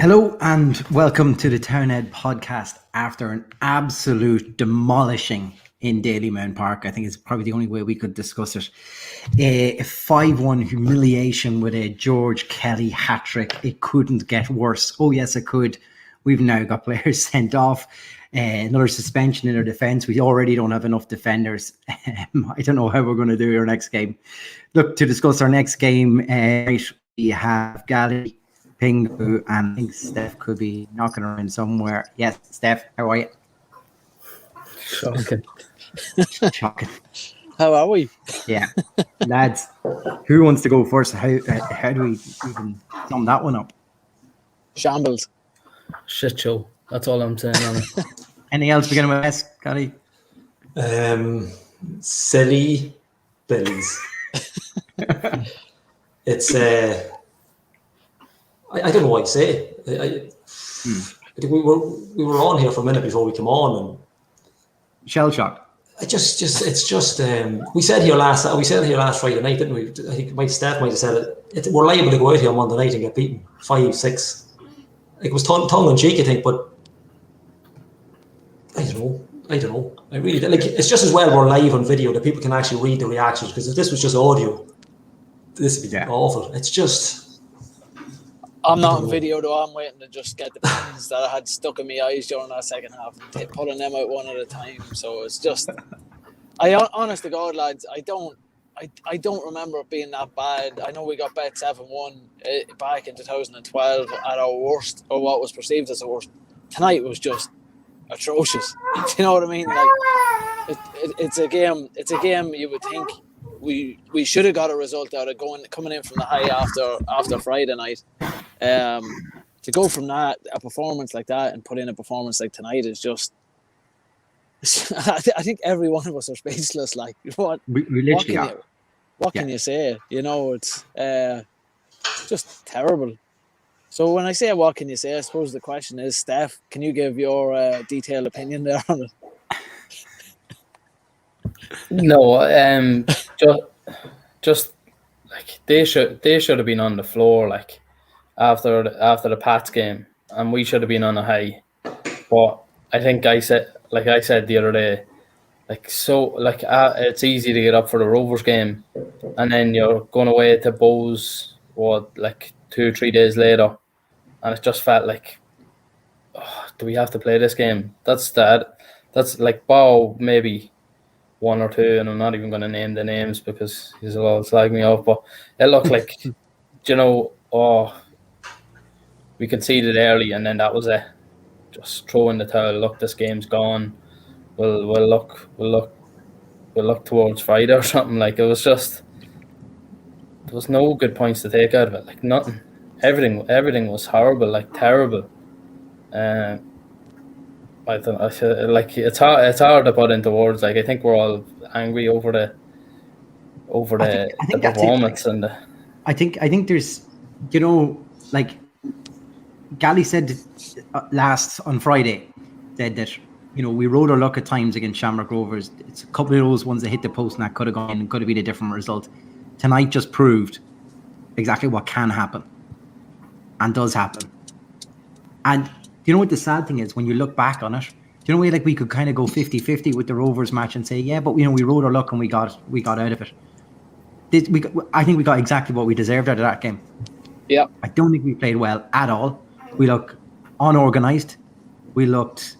Hello and welcome to the Townhead podcast after an absolute demolishing in Dalymount Park. I think it's probably the only way we could discuss it. A 5-1 humiliation with a George Kelly hat-trick. It couldn't get worse. Oh yes, it could. We've now got players sent off. Another suspension in our defence. We already don't have enough defenders. I don't know how we're going to do our next game. Look, to discuss our next game, we have Gally, Pingu, and I think Steph could be knocking around somewhere. Yes, Steph, how are you? Shocking. Shocking. How are we? Yeah. Lads, who wants to go first? How do we even sum that one up? Shambles. Shit show. That's all I'm saying on it. Anything else beginning with S, Gally? Silly billies. It's I don't know what to say. I think we were on here for a minute before we came on, and Shell shock. it's just we said here last Friday night, didn't we? I think my staff might have said it. We're liable to go out here on Monday night and get beaten 5-6. It was tongue in cheek, I think, but I don't know. I really it's just as well we're live on video that people can actually read the reactions, because if this was just audio, this would be awful. It's just. I'm not on video though. I'm waiting to just get the pins that I had stuck in my eyes during that second half and pulling them out one at a time. So it's just, honest to God, lads, I don't remember it being that bad. I know we got bet 7-1 back in 2012 at our worst, or what was perceived as our worst. Tonight was just atrocious. Do you know what I mean? Like it's a game. It's a game you would think we should have got a result out of coming in from the high after Friday night. To go from that, a performance like that, and put in a performance like tonight is just. I think every one of us are speechless. Like what? We literally are. What can you say? You know, it's just terrible. So when I say what can you say, I suppose the question is, Steph, can you give your detailed opinion there on it? No, just like they should have been on the floor like after the Pats game, and we should have been on a high. But I think I said the other day, it's easy to get up for the Rovers game, and then you're going away to Bohs 2 or 3 days later, and it just felt like, do we have to play this game? That's like Bow maybe 1 or 2, and I'm not even going to name the names because he'll all slag me off. But it looked like, we conceded early, and then that was it. Just throw in the towel. Look, this game's gone. We'll look towards Friday or something. Like, it was just, there was no good points to take out of it. Like, nothing. Everything was horrible. Like, terrible. I don't know. It's hard to put into words. Like, I think we're all angry over the performance and the. I think there's, like Gally said last on Friday, said that we rode our luck at times against Shamrock Rovers. It's a couple of those ones that hit the post and that could have gone and could have been a different result. Tonight just proved exactly what can happen and does happen. And you know what the sad thing is when you look back on it? Like we could kind of go 50-50 with the Rovers match and say, yeah, but we rode our luck and we got out of it. I think we got exactly what we deserved out of that game. Yeah. I don't think we played well at all. We looked unorganised. We looked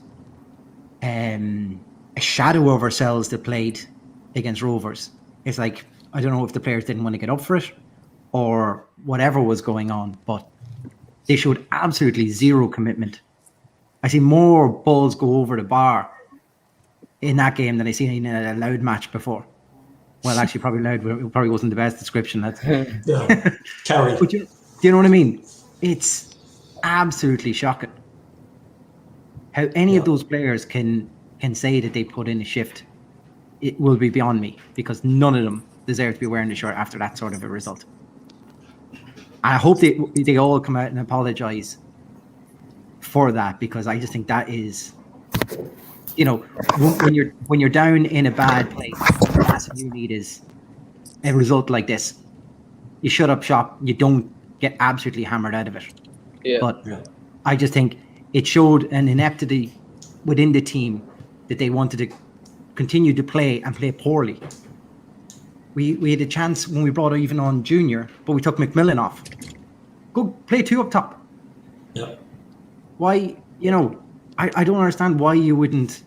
a shadow of ourselves that played against Rovers. It's like, I don't know if the players didn't want to get up for it or whatever was going on, but they showed absolutely zero commitment. I see more balls go over the bar in that game than I seen in a Loud match before. Well, actually, probably Loud probably wasn't the best description. That's Carry. But do you know what I mean? It's absolutely shocking how any of those players can say that they put in a shift. It will be beyond me, because none of them deserve to be wearing the shirt after that sort of a result. I hope they all come out and apologise for that, because I just think that is, when you're down in a bad place, the last thing you need is a result like this. You shut up shop. You don't get absolutely hammered out of it. Yeah. But I just think it showed an ineptity within the team that they wanted to continue to play and play poorly. We had a chance when we brought even on Junior, but we took McMillan off. Go play 2 up top. Yeah. Why, I don't understand why you wouldn't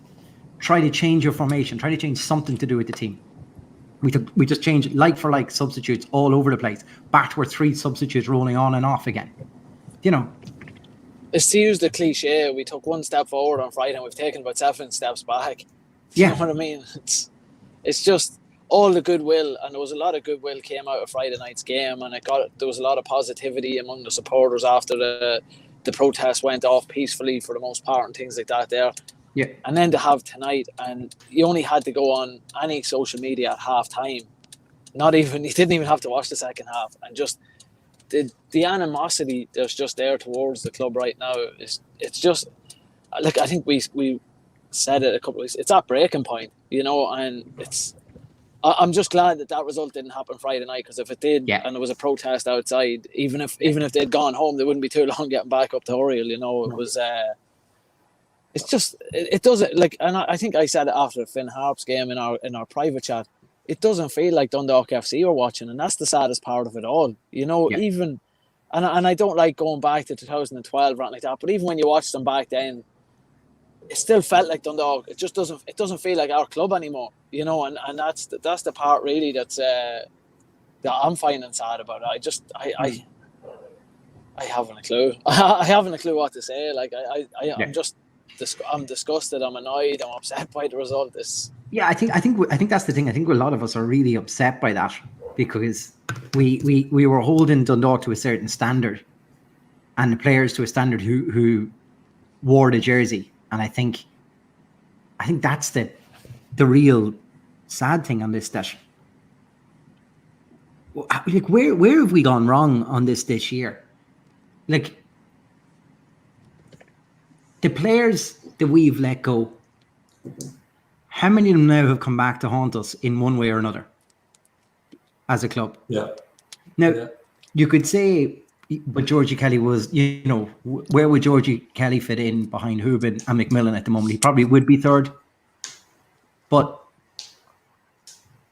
try to change your formation, try to change something to do with the team. We just changed like for like substitutes all over the place. Back to our 3 substitutes rolling on and off again. It's to use the cliche, we took 1 step forward on Friday and we've taken about 7 steps back. You know what I mean? It's just all the goodwill, and there was a lot of goodwill came out of Friday night's game, and there was a lot of positivity among the supporters after the protest went off peacefully for the most part and things like that there. Yeah. And then to have tonight, and you only had to go on any social media at half time. You didn't even have to watch the second half, and just the animosity that's just there towards the club right now it's just like, I think we said it a couple of weeks. It's at breaking point, and I'm just glad that result didn't happen Friday night, because if it did, and there was a protest outside, even if they'd gone home, they wouldn't be too long getting back up to Oriel. It was. It's just it doesn't like, and I think I said it after the Finn Harps game in our private chat. It doesn't feel like Dundalk FC are watching, and that's the saddest part of it all. Even, and I don't like going back to 2012 or anything like that, but even when you watched them back then, it still felt like Dundalk. It just doesn't feel like our club anymore. And that's the part really that I'm finding sad about it. I haven't a clue. I haven't a clue what to say. Like I'm disgusted. I'm annoyed. I'm upset by the result. I think that's the thing. I think a lot of us are really upset by that, because we were holding Dundalk to a certain standard, and the players to a standard who wore the jersey. And I think that's the real sad thing on this. That like where have we gone wrong on this year? Like, the players that we've let go, how many of them now have come back to haunt us in one way or another as a club? Yeah. Now, you could say, but Georgie Kelly was, where would Georgie Kelly fit in behind Hubin and McMillan at the moment? He probably would be third. But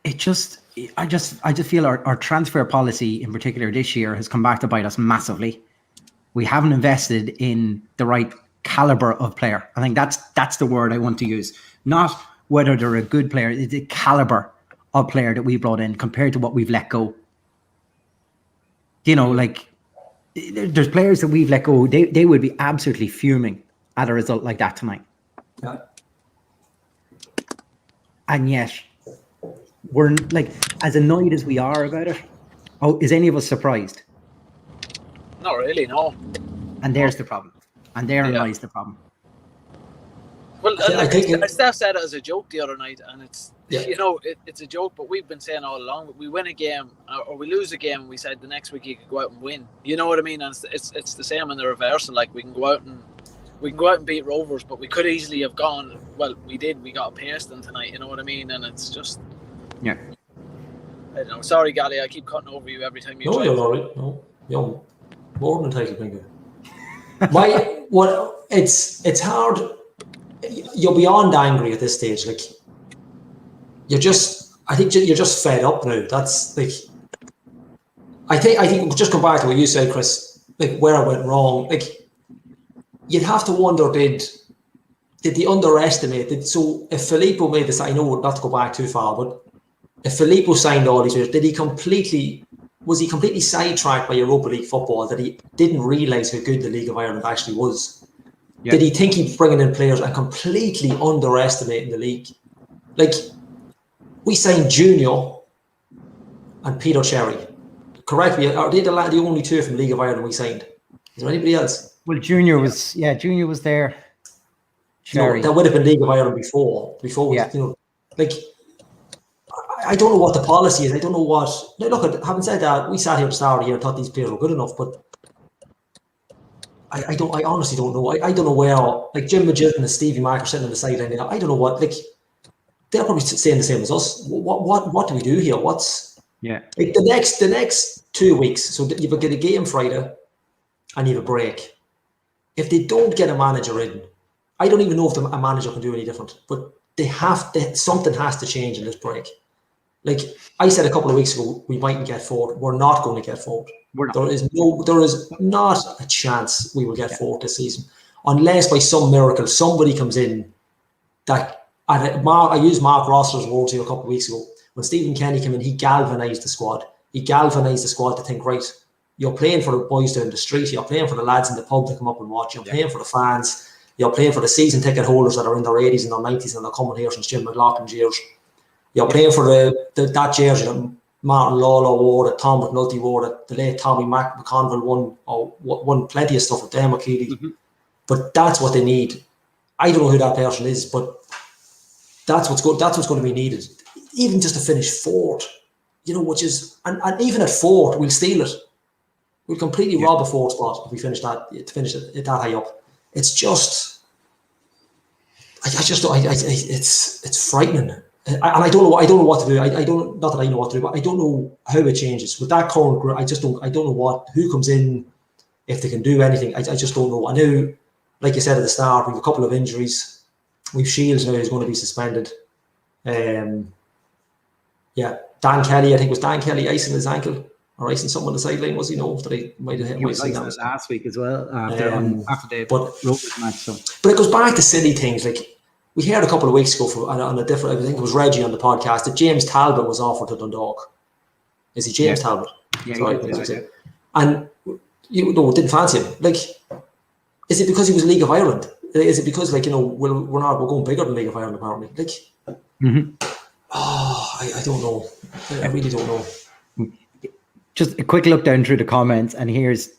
I just feel our transfer policy in particular this year has come back to bite us massively. We haven't invested in the right caliber of player. I think that's the word I want to use. Not whether they're a good player, it's the caliber of player that we brought in compared to what we've let go. Like, there's players that we've let go, they would be absolutely fuming at a result like that tonight. Yeah. And yet, we're like, as annoyed as we are about it, is any of us surprised? Not really, no. And there's the problem. And therein lies the problem. Well, Steph said it as a joke the other night, and it's it's a joke, but we've been saying all along, we win a game or we lose a game, and we said the next week you could go out and win. You know what I mean? And it's the same in the reversal. Like, we can go out and beat Rovers, but we could easily have gone. Well, we did. We got paced them tonight. You know what I mean? And it's just I don't know. Sorry, Gally, I keep cutting over you every time you. No, you're all right. No, you're more than entitled, thank you. It's hard. You're beyond angry at this stage. Like, I think you're just fed up now. That's like, I think we'll just come back to what you said, Chris. Like, where I went wrong. Like, you'd have to wonder, did they underestimate? So if Filippo made this, I know not to go back too far, but if Filippo signed all these players, was he completely sidetracked by Europa League football, that he didn't realise how good the League of Ireland actually was? Yeah. Did he think he was bringing in players and completely underestimating the league? Like, we signed Junior and Peter Cherry. Correct me, are they the only two from League of Ireland we signed? Is there anybody else? Well, Junior was there. Cherry. That would have been League of Ireland before like, I don't know what the policy is. I don't know what. Now, look, having said that, we sat here at the start of the year and thought these players were good enough, but I honestly don't know. I don't know where, like, Jim Magilton and Stevie Mack are sitting on the sideline. I don't know what. Like, they're probably saying the same as us. What do we do here? Like, the next 2 weeks. So you get a game Friday, and you have a break. if they don't get a manager in, I don't even know if a manager can do any different, but something has to change in this break. Like I said a couple of weeks ago, we mightn't get fourth. We're not going to get fourth. There is not a chance we will get fourth this season, unless by some miracle somebody comes in that. I used Mark Rossiter's words here a couple of weeks ago. When Stephen Kenny came in, he galvanised the squad. He galvanised the squad to think, right, you're playing for the boys down the street, you're playing for the lads in the pub to come up and watch, you're playing for the fans, you're playing for the season ticket holders that are in their 80s and their 90s and they're coming here since Jim McLaughlin's years. You're playing for that jersey that Martin Lawler wore, that Tom McNulty wore, that the late Tommy McConville won plenty of stuff with them, Keely. Mm-hmm. But that's what they need. I don't know who that person is, but that's what's going to be needed. Even just to finish fourth, which is, and even at fourth, we'll steal it. We'll completely rob a fourth spot if we finish it that high up. It's just, it's frightening. And I don't know what to do. Not that I know what to do, but I don't know how it changes with that current group. I don't know who comes in, if they can do anything. I just don't know. I know, like you said at the start, we have a couple of injuries. We've Shields now who's going to be suspended. Dan Kelly, I think it was Dan Kelly icing his ankle or icing something on the sideline, was he? No, that I might have hit. He was icing it last week as well after the Rovers match. So. But it goes back to silly things like we heard a couple of weeks ago on a different. I think it was Reggie on the podcast that James Talbot was offered to Dundalk. Is he James Talbot? Yeah, sorry, and didn't fancy him. Like, is it because he was League of Ireland? Is it because we're going bigger than League of Ireland apparently? Like, I don't know. I really don't know. Just a quick look down through the comments, and here's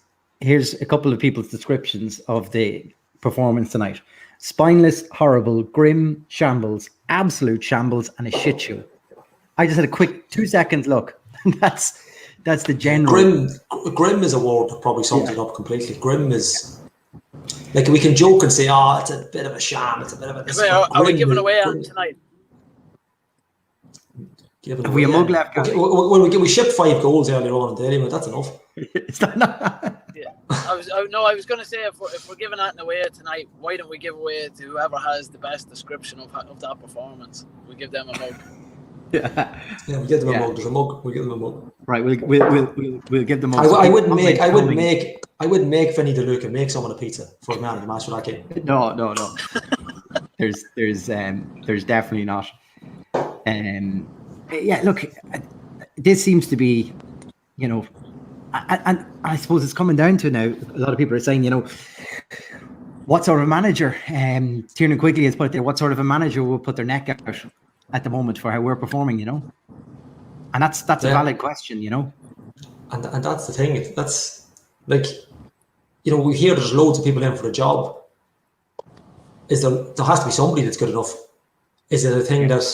a couple of people's descriptions of the performance tonight. Spineless, horrible, grim, shambles, absolute shambles, and a shit show. I just had a quick 2 seconds look. That's the general. Grim is a word that probably sums it up completely. Grim is like we can joke and say, it's a bit of a sham. It's a bit of a. Are we giving away on tonight? Have we a mug left? We shipped 5 goals earlier on in Dalymount. That's enough. Is that not? Yeah. I was going to say if we're giving that away tonight, why don't we give away to whoever has the best description of that performance? We give them a mug. Yeah, we give them a mug. There's a mug. We give them a mug. Right, we'll give them a mug. I wouldn't make Vinny DeLuca make someone a pizza for a man in the match for that game. No. There's definitely not. Look, this seems to be, and I suppose it's coming down to now. A lot of people are saying, what sort of manager? Tiernan Quigley has put it there. What sort of a manager will put their neck out at the moment for how we're performing? And that's a valid question. And that's the thing. That's like, we hear there's loads of people in for the job. There has to be somebody that's good enough? Is it a thing that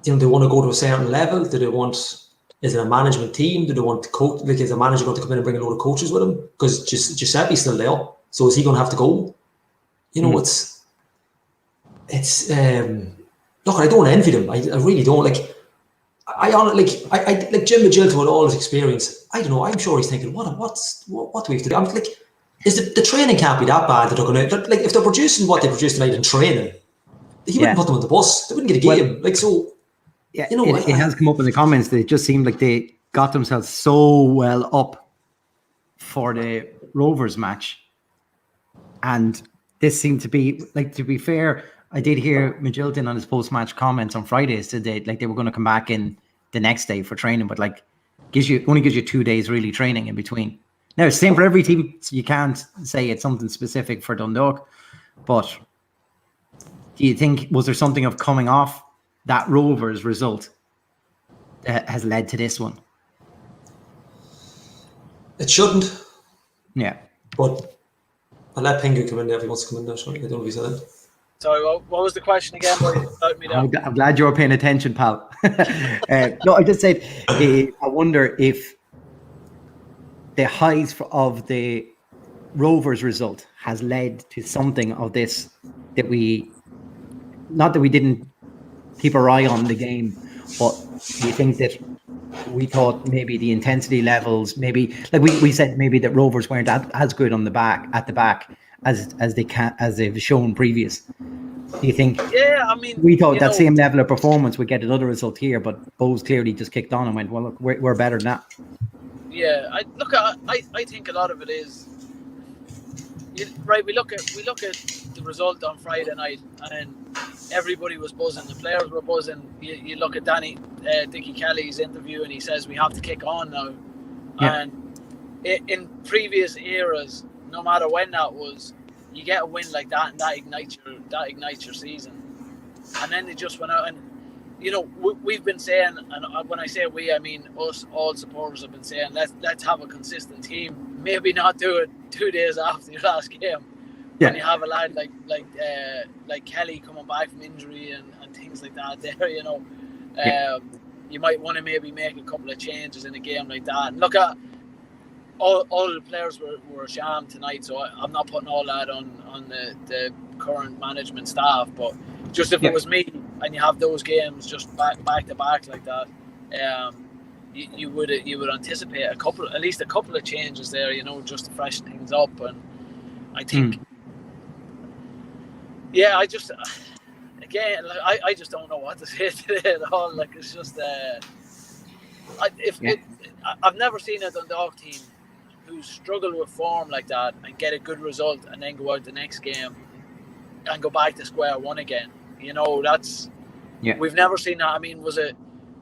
they want to go to a certain level? Is it a management team? Do they want to coach? Like, is a manager going to come in and bring a load of coaches with him? Because Giuseppe's still there, so is he going to have to go? It's look, I don't envy them. I really don't. Like, I like Jim Magilton with all his experience. I don't know. I'm sure he's thinking, what do we have to do? I'm like, is the training can't be that bad that they're going to like if they're producing what they produced tonight in training, he wouldn't put them on the bus. They wouldn't get a game. Like so. Yeah, it has come up in the comments that it just seemed like they got themselves so well up for the Rovers match. And this seemed to be, like, to be fair, I did hear Magilton on his post-match comments on Friday said they were going to come back in the next day for training, but only gives you 2 days really training in between. Now, it's the same for every team, so you can't say it's something specific for Dundalk. But do you think, was there something of coming off that Rovers result that has led to this one? It shouldn't. Yeah. But I'll let Pingu come in there if he wants to come in there. Sorry, I don't know if he said it. Sorry, what was the question again? I'm glad you're paying attention, pal. No, I just said, I wonder if the highs of the Rovers result has led to something of this that we, not that we didn't keep our eye on the game But do you think that we thought maybe the intensity levels, maybe like we said maybe that Rovers weren't as good on the back as they've shown previous. Do you think? Yeah, I mean, We thought that same level of performance would get another result here, but Bohs clearly just kicked on and went, well, look, we're better than that. Yeah, I think a lot of it is right. We look at the result on Friday night, and everybody was buzzing. The players were buzzing. You look at Dickie Kelly's interview, and he says we have to kick on now. Yeah. And in previous eras, no matter when that was, you get a win like that, and that ignites your season. And then they just went out, and we've been saying, and when I say we, I mean us, all supporters have been saying, let's have a consistent team. Maybe not do it 2 days after your last game. Yeah. When you have a lad like Kelly coming back from injury and things like that there, you might want to maybe make a couple of changes in a game like that. And look at all the players were a sham tonight, so I'm not putting all that on the current management staff, but just if it was me and you have those games just back to back like that, you would anticipate at least a couple of changes there, just to freshen things up. And I think I just again, like, I just don't know what to say today at all. Like, it's just I've never seen a Dundalk team who struggle with form like that and get a good result and then go out the next game and go back to square one again. We've never seen that. I mean, was it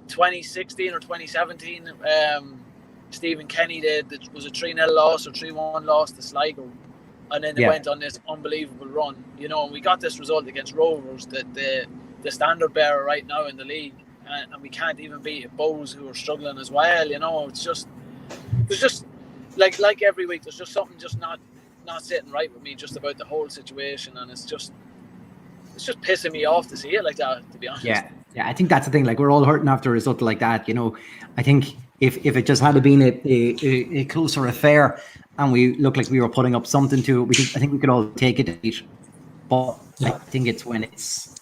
2016 or 2017? Stephen Kenny was a 3-0 loss or 3-1 loss to Sligo, and then they went on this unbelievable run. And we got this result against Rovers, the standard bearer right now in the league, and we can't even beat Bohs, who are struggling as well. It's just there's just like every week there's just something just not sitting right with me just about the whole situation, and it's just pissing me off to see it like that, to be honest. Yeah, I think that's the thing. Like, we're all hurting after a result like that. I think if it just had been a closer affair and we looked like we were putting up something to it, I think we could all take it. But I think it's when it's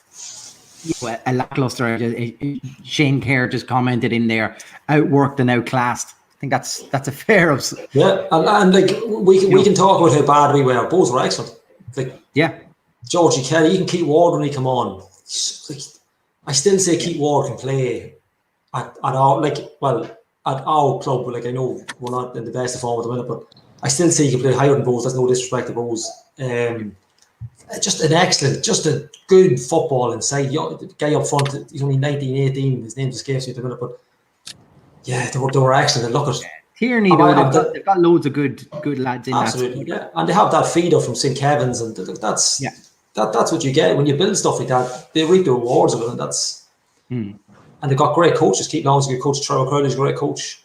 a lackluster. Shane Kerr just commented in there, outworked and outclassed. I think that's a fair. Yeah, and like we can talk about how bad we were. Both were excellent. Like, Georgie Kelly, you can keep Ward when he come on. Like, I still say Keith Ward can play at our at our club. Like, I know we're not in the best of form at the minute, but I still say he can play higher than Bohs. That's no disrespect to Bohs. Just a good football inside. The guy up front, he's only 19, 18. His name escapes me at the minute, but yeah, they were excellent. And look at Tierney, they've got loads of good lads in absolutely, that. And they have that feeder from St. Kevin's, and that's what you get when you build stuff like that. They reap the rewards of it, and and they've got great coaches. Keith Long's a good coach. Trevor Crowley's a great coach.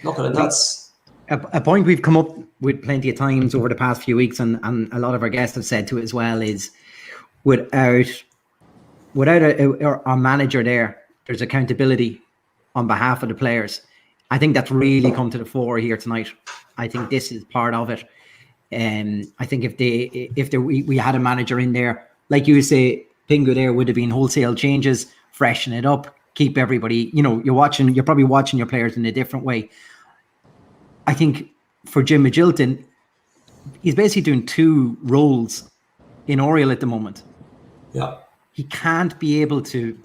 Look at it. That's a point we've come up with plenty of times over the past few weeks, and a lot of our guests have said to it as well, is without our manager there's accountability on behalf of the players. I think that's really come to the fore here tonight. I think this is part of it. I think if we had a manager in there, like you say, Pingo, there would have been wholesale changes, freshen it up, keep everybody, you're probably watching your players in a different way. I think for Jim Magilton, he's basically doing two roles in Oriel at the moment. Yeah. He can't be able to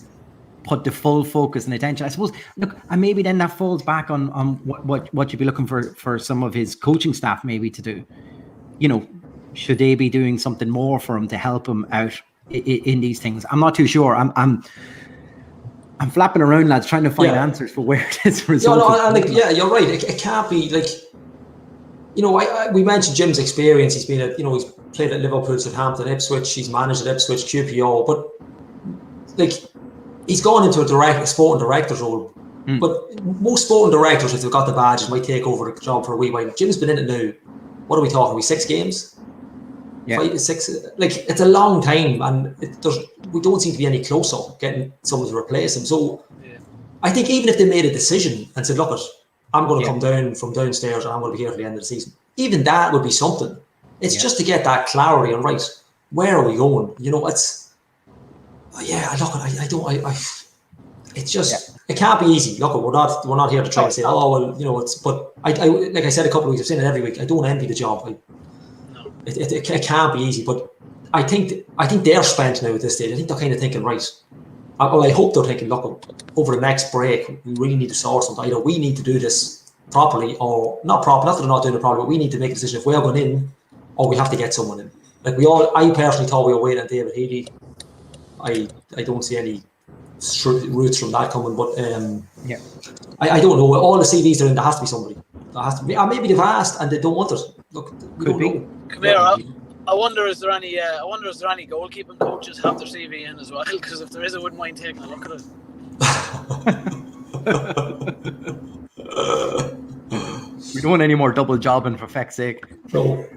put the full focus and attention, I suppose. Look, and maybe then that falls back on what you'd be looking for some of his coaching staff maybe to do. Should they be doing something more for him to help him out in these things? I'm not too sure. I'm flapping around, lads, trying to find answers for where this result. You're right. It can't be like, we mentioned Jim's experience. He's been he's played at Liverpool, Southampton, Ipswich. He's managed at Ipswich, QPR, but like, he's gone into a sporting director's role. But most sporting directors, if they've got the badges, might take over the job for a wee while. Jim's been in it now. What are we talking? 6 games? 5 to 6. Like, it's a long time, and we don't seem to be any closer getting someone to replace him. So I think even if they made a decision and said, look, I'm going to come down from downstairs and I'm going to be here for the end of the season, even that would be something. It's just to get that clarity on, right, where are we going? it's just it can't be easy. Look, we're not here to try and say, oh well, you know, it's. But I like I said a couple of weeks, I've seen it every week. I don't envy the job. It can't be easy, but I think they're spent now at this stage. I think they're kind of thinking, right. I hope they're thinking, look, over the next break, we really need to sort something. Either we need to do this properly, or not properly. Not that they're not doing it properly, but we need to make a decision if we're going in, or we have to get someone in. Like I personally thought we were waiting on David Healy. I don't see any roots from that coming, but I don't know. All the CVs are in. There has to be somebody. There has to be. Or maybe they've asked and they don't want it. Look, we don't know. Come here. I wonder is there any goalkeeping coaches have their CV in as well? Because if there is, I wouldn't mind taking a look at it. We don't want any more double jobbing, for feck's sake. No.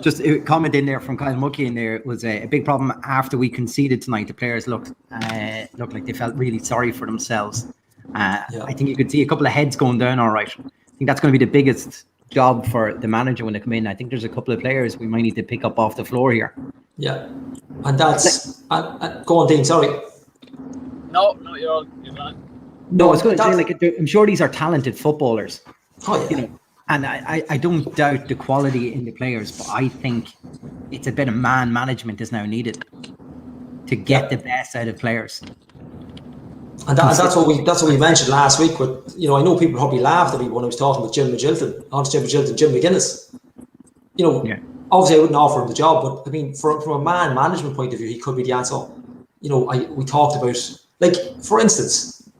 Just a comment in there from Kyle Mucky in there. It was a big problem after we conceded tonight. The players looked like they felt really sorry for themselves. I think you could see a couple of heads going down all right. I think that's going to be the biggest job for the manager when they come in. I think there's a couple of players we might need to pick up off the floor here. Yeah, and that's go on, Dean. Sorry. No, you're fine. No, I was going to say, like, I'm sure these are talented footballers. Oh yeah. You know, and I don't doubt the quality in the players, but I think it's a bit of man management is now needed to get the best out of players. And that's what we mentioned last week. With, you know, I know people probably laughed at me when I was talking with Jim McGilton, you know, obviously I wouldn't offer him the job, but I mean, from a man management point of view, he could be the answer. You know, we talked about, like, for instance,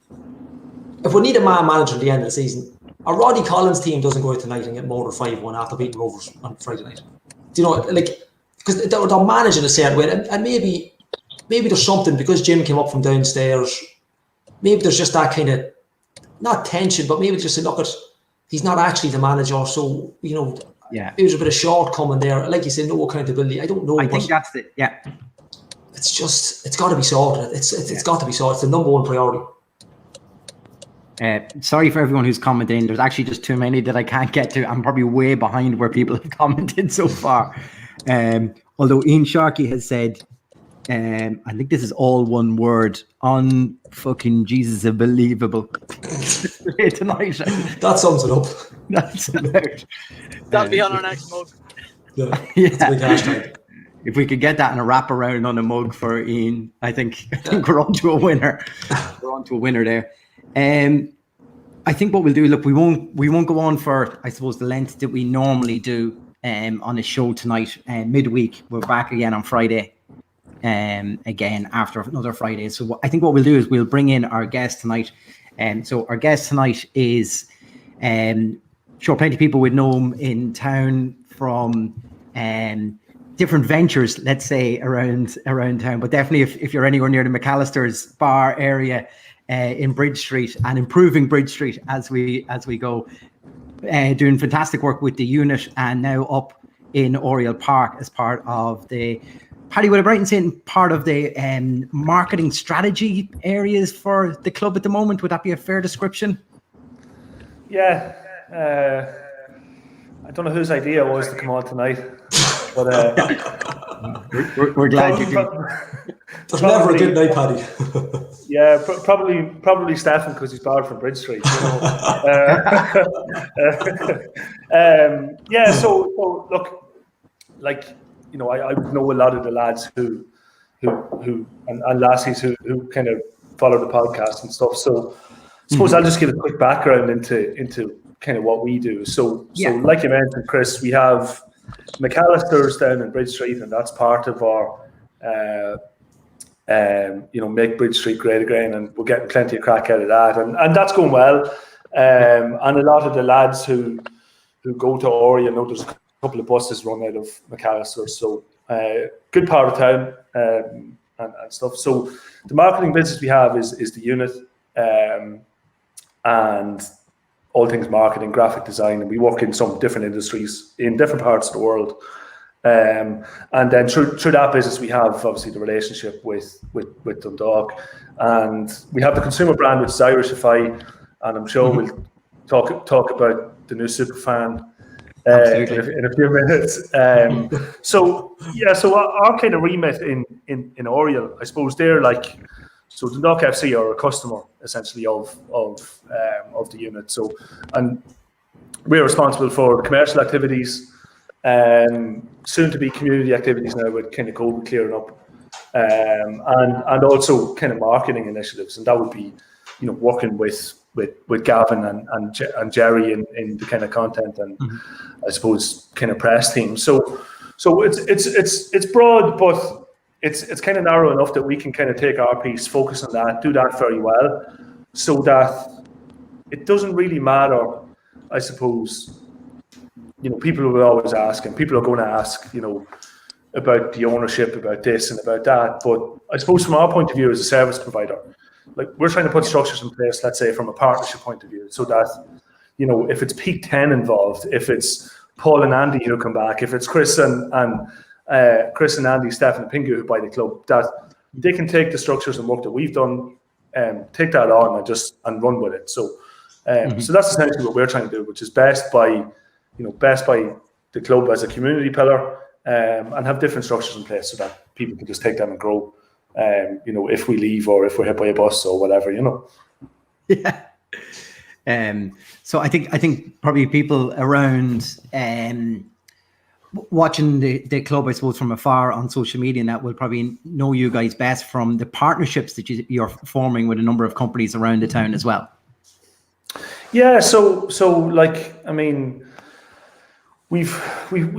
if we need a man manager at the end of the season, a Roddy Collins team doesn't go out tonight and get more than 5-1 after beating Rovers on Friday night. Do you know, like, because they're managing a certain way, and maybe there's something, because Jim came up from downstairs. Maybe there's just that kind of, not tension, but maybe just a look at, he's not actually the manager, so, you know, there's a bit of shortcoming there. Like you said, no accountability. I don't know. I think that's it. Yeah. It's just, it's got to be sorted. It's got to be sorted. It's the number one priority. Sorry for everyone who's commenting. There's actually just too many that I can't get to. I'm probably way behind where people have commented so far. Although Ian Sharkey has said, I think this is all one word, on fucking Jesus unbelievable. Tonight. That sums it up. That's about. That'll be on our next mug. Yeah. Big hashtag. If we could get that in a wraparound on a mug for Ian, I think we're on to a winner. We're on to a winner there. I think what we'll do, look, we won't go on for, I suppose, the length that we normally do on a show tonight. Midweek, we're back again on Friday. Again after another Friday. So I think what we'll do is we'll bring in our guest tonight. So our guest tonight is, sure, plenty of people would know him in town from different ventures, let's say, around town. But definitely if you're anywhere near the McAllister's bar area in Bridge Street, and improving Bridge Street as we go, doing fantastic work with the unit, and now up in Oriel Park as part of the, Paddy, would I be right in saying part of the marketing strategy areas for the club at the moment? Would that be a fair description? Yeah. I don't know whose idea it was to come on tonight, but we're glad you did. There's never a good night, Paddy. Yeah, probably Stefan, because he's barred from Bridge Street. You know? Yeah. So look, like, you know, I know a lot of the lads who and lassies who kind of follow the podcast and stuff. So I suppose I'll just give a quick background into kind of what we do. So like you mentioned, Chris, we have McAllister's down in Bridge Street, and that's part of our make Bridge Street great again, and we're getting plenty of crack out of that, and that's going well. And a lot of the lads who go to Oriel, know there's a couple of buses run out of McAllister, so good part of town and stuff. So the marketing business we have is the unit, and all things marketing, graphic design, and we work in some different industries in different parts of the world. And then through that business, we have obviously the relationship with Dundalk, and we have the consumer brand, which is Irishify, and I'm sure we'll talk about the new Superfan in a few minutes. So our kind of remit in Oriel, I suppose they're like So Dundalk FC are a customer essentially of the unit. So, and we're responsible for commercial activities, soon to be community activities now with kind of COVID clearing up, and also kind of marketing initiatives, and that would be, working with Gavin and Jerry in the kind of content and I suppose kind of press team. So it's broad, but it's kind of narrow enough that we can kind of take our piece, focus on that, do that very well, so that it doesn't really matter, I suppose. People will always ask, and people are going to ask, about the ownership, about this and about that. But I suppose from our point of view as a service provider, like, we're trying to put structures in place, let's say from a partnership point of view, so that, if it's Peak 10 involved, if it's Paul and Andy who come back, if it's Chris and Andy, Steph and Pingu who buy the club, that they can take the structures and work that we've done, take that on and run with it. So so that's essentially what we're trying to do, which is best by the club as a community pillar, and have different structures in place so that people can just take them and grow, if we leave or if we're hit by a bus or whatever, Yeah. So I think probably people around watching the club, I suppose, from afar on social media, and that will probably know you guys best from the partnerships that you're forming with a number of companies around the town as well. Yeah, so like, I mean, we've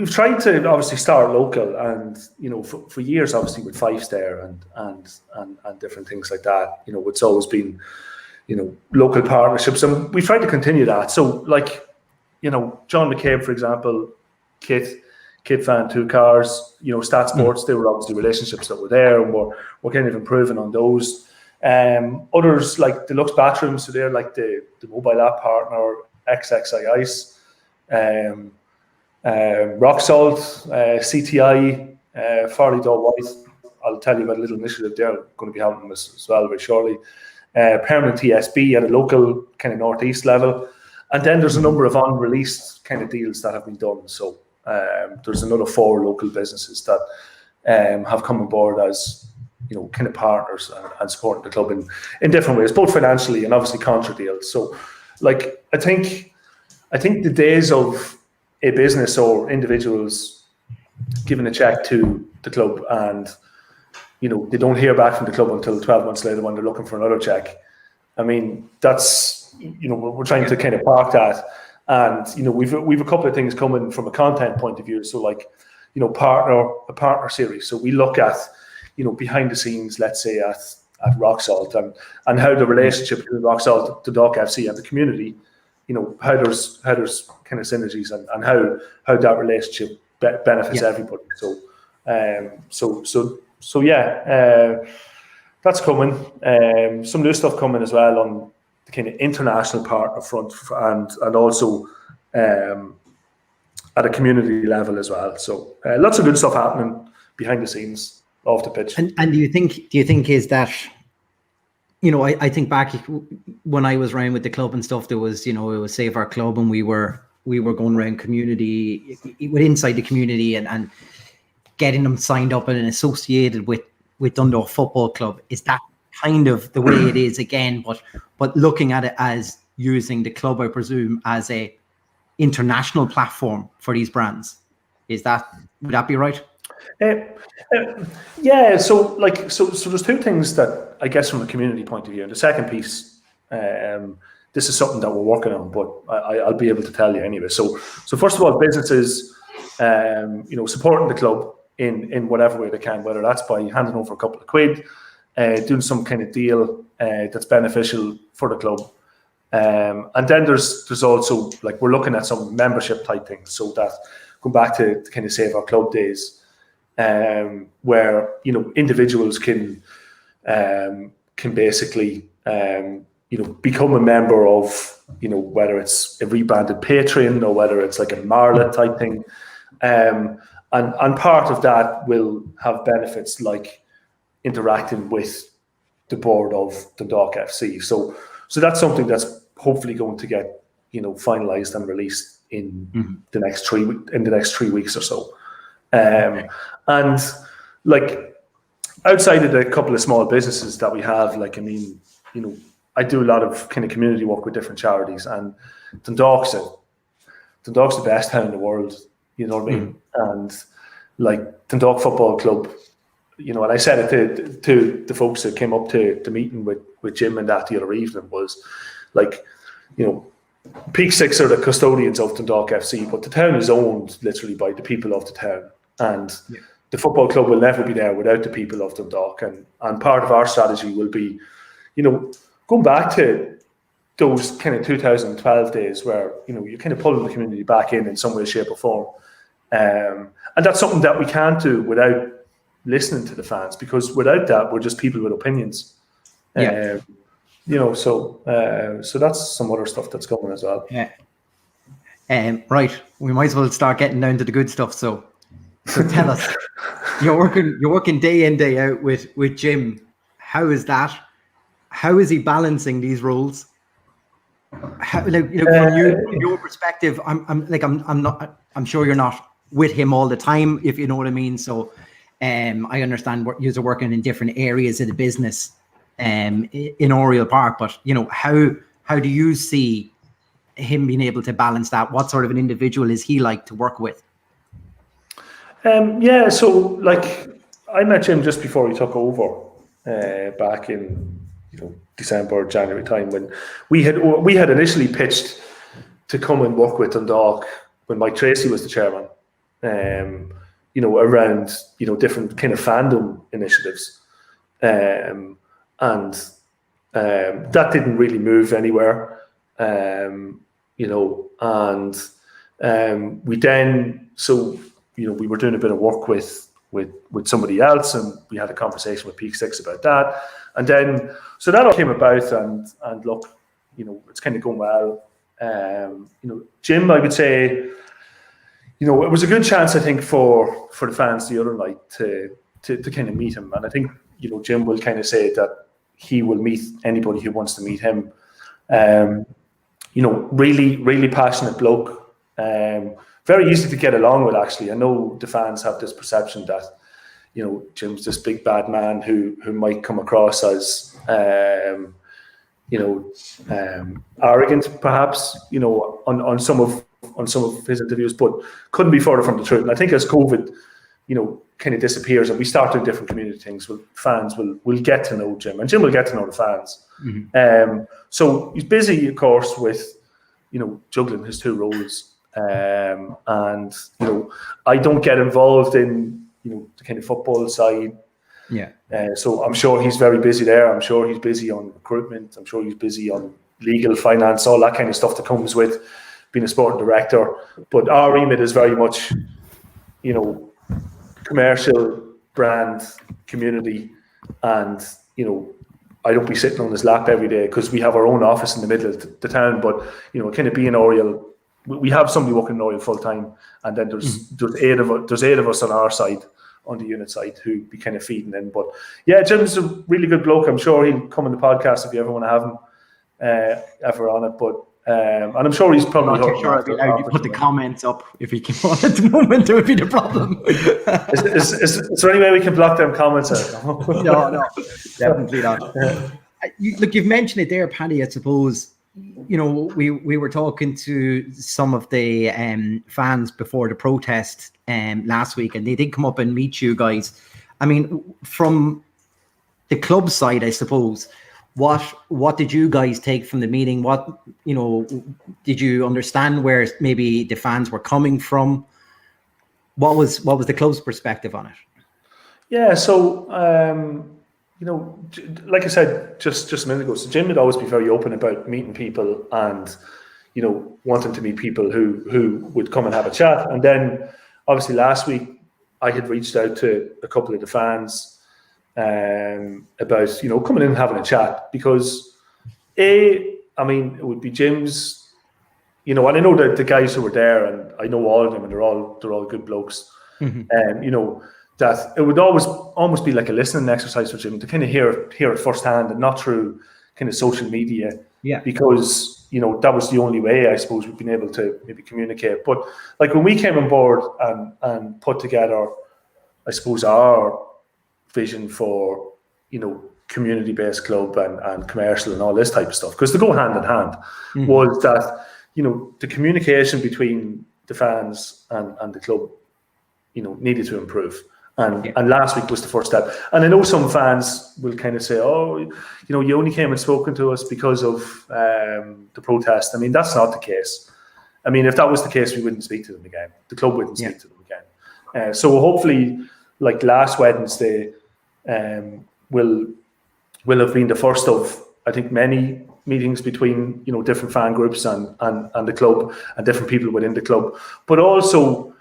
tried to obviously start local, and for years, obviously with Five Star and different things like that. It's always been local partnerships, and we tried to continue that. So like, John McCabe, for example, Kit Fan, Two Cars, Stat Sports, they were obviously relationships that were there, and we're kind of improving on those. Others like Deluxe Bathrooms, so they're like the mobile app partner, XXI Ice, Rock Salt, CTI, Farley Door White. I'll tell you about a little initiative they're going to be helping us as well very shortly. Permanent TSB at a local kind of northeast level, and then there's a number of unreleased kind of deals that have been done. So there's another 4 local businesses that have come on board as kind of partners and supporting the club in different ways, both financially and obviously contract deals. So like, I think the days of a business or individuals giving a check to the club and they don't hear back from the club until 12 months later when they're looking for another check. I mean, that's, we're trying to kind of park that. And, we've a couple of things coming from a content point of view. So like, a partner series. So we look at, behind the scenes, let's say at Rock Salt and how the relationship between Rock Salt, Dundalk FC and the community, how there's kind of synergies and how that relationship benefits everybody. So yeah, that's coming. Some new stuff coming as well on the kind of international partner front, and also at a community level as well. So lots of good stuff happening behind the scenes off the pitch. And do you think is that, I think back when I was around with the club and stuff, there was, it was Save Our Club, and we were going around community, with inside the community and getting them signed up and associated with Dundalk Football Club. Is that kind of the way it is again, but looking at it as using the club, I presume, as a international platform for these brands? Would that be right? Yeah, so there's 2 things that I guess from a community point of view. And the second piece, this is something that we're working on, but I'll be able to tell you anyway. So first of all, businesses, supporting the club in whatever way they can, whether that's by handing over a couple of quid, doing some kind of deal that's beneficial for the club. And then there's also, like, we're looking at some membership type things, so that going back to kind of Save Our Club days, where individuals can basically become a member of whether it's a rebranded Patreon or whether it's like a Marla type thing, and part of that will have benefits like interacting with the board of Dundalk FC. So that's something that's hopefully going to get finalised and released in the next 3 weeks or so. And like, outside of the couple of small businesses that we have, like, I mean, you know, I do a lot of kind of community work with different charities, and Dundalk's the best town in the world, you know what I mean? And like Dundalk Football Club, you know, and I said it to the folks that came up to the meeting with Jim and that the other evening, was like, you know, Peak Six are the custodians of Dundalk FC, but the town is owned literally by the people of the town, and the football club will never be there without the people of Dundalk. And part of our strategy will be, you know, going back to those kind of 2012 days where, you know, you're kind of pulling the community back in some way, shape or form. And that's something that we can't do without listening to the fans, because without that, we're just people with opinions. You know, so that's some other stuff that's going as well. Yeah. Right. We might as well start getting down to the good stuff. So tell us, you're working day in, day out with Jim. How is that? How is he balancing these roles? How, like, you know, from your perspective, I'm sure you're not with him all the time, if you know what I mean. So, I understand you're working in different areas of the business, in Oriel Park. But you know, how do you see him being able to balance that? What sort of an individual is he like to work with? So like I met Jim just before he took over, back in, you know, December, January time, when we had initially pitched to come and work with Dundalk when Mike Tracy was the chairman, you know, around, you know, different kind of fandom initiatives, and that didn't really move anywhere, you know, and we then, so, you know, we were doing a bit of work with somebody else, and we had a conversation with Peak Six about that, and then so that all came about, and look, you know, it's kind of going well. You know, Jim, I would say, you know, it was a good chance, I think, for the fans the other night to kind of meet him, and I think, you know, Jim will kind of say that he will meet anybody who wants to meet him. You know, really passionate bloke. Very easy to get along with, actually. I know the fans have this perception that, you know, Jim's this big bad man who might come across as, you know, arrogant, perhaps, you know, on some of his interviews, but couldn't be further from the truth. And I think as COVID, you know, kind of disappears and we start doing different community things, fans will get to know Jim, and Jim will get to know the fans. Mm-hmm. So he's busy, of course, with, you know, juggling his two roles. And, you know, I don't get involved in, you know, the kind of football side. Yeah. So I'm sure he's very busy there. I'm sure he's busy on recruitment. I'm sure he's busy on legal, finance, all that kind of stuff that comes with being a sporting director. But our remit is very much, you know, commercial, brand, community, and, you know, I don't be sitting on his lap every day because we have our own office in the middle of the town. But, you know, kind of being Oriel, we have somebody working in Oriel full time, and then there's 8 of us on our side, on the unit side, who be kind of feeding in. But yeah, Jim's a really good bloke. I'm sure he'll come on the podcast if you ever want to have him ever on it. But and I'm sure he's probably not too sure I'd be allowed to put the comments up if he came on at the moment. It would be the problem. Is there any way we can block them comments out? No, definitely not. Look, you've mentioned it there, Paddy. I suppose, you know, we were talking to some of the fans before the protest last week, and they did come up and meet you guys. I mean, from the club side, I suppose, what did you guys take from the meeting? What, you know, did you understand where maybe the fans were coming from? What was the club's perspective on it? Yeah, so you know, like I said just a minute ago, so Jim would always be very open about meeting people and, you know, wanting to meet people who would come and have a chat. And then obviously last week I had reached out to a couple of the fans about, you know, coming in and having a chat, because I mean, it would be Jim's, you know, and I know that the guys who were there, and I know all of them, and they're all good blokes. Mm-hmm. You know, that it would almost be like a listening exercise for Jim to kind of hear it firsthand, and not through kind of social media. Yeah. Because, you know, that was the only way, I suppose, we've been able to maybe communicate. But like when we came on board and put together, I suppose, our vision for, community-based club and commercial and all this type of stuff, because they go hand in hand, was that, the communication between the fans and the club, needed to improve. And last week was the first step. And I know some fans will kind of say, oh, you only came and spoken to us because of the protest. I mean, that's not the case. I mean, if that was the case, we wouldn't speak to them again. The club wouldn't speak to them again. So hopefully, like last Wednesday, will have been the first of, I think, many meetings between, different fan groups and the club and different people within the club. But also,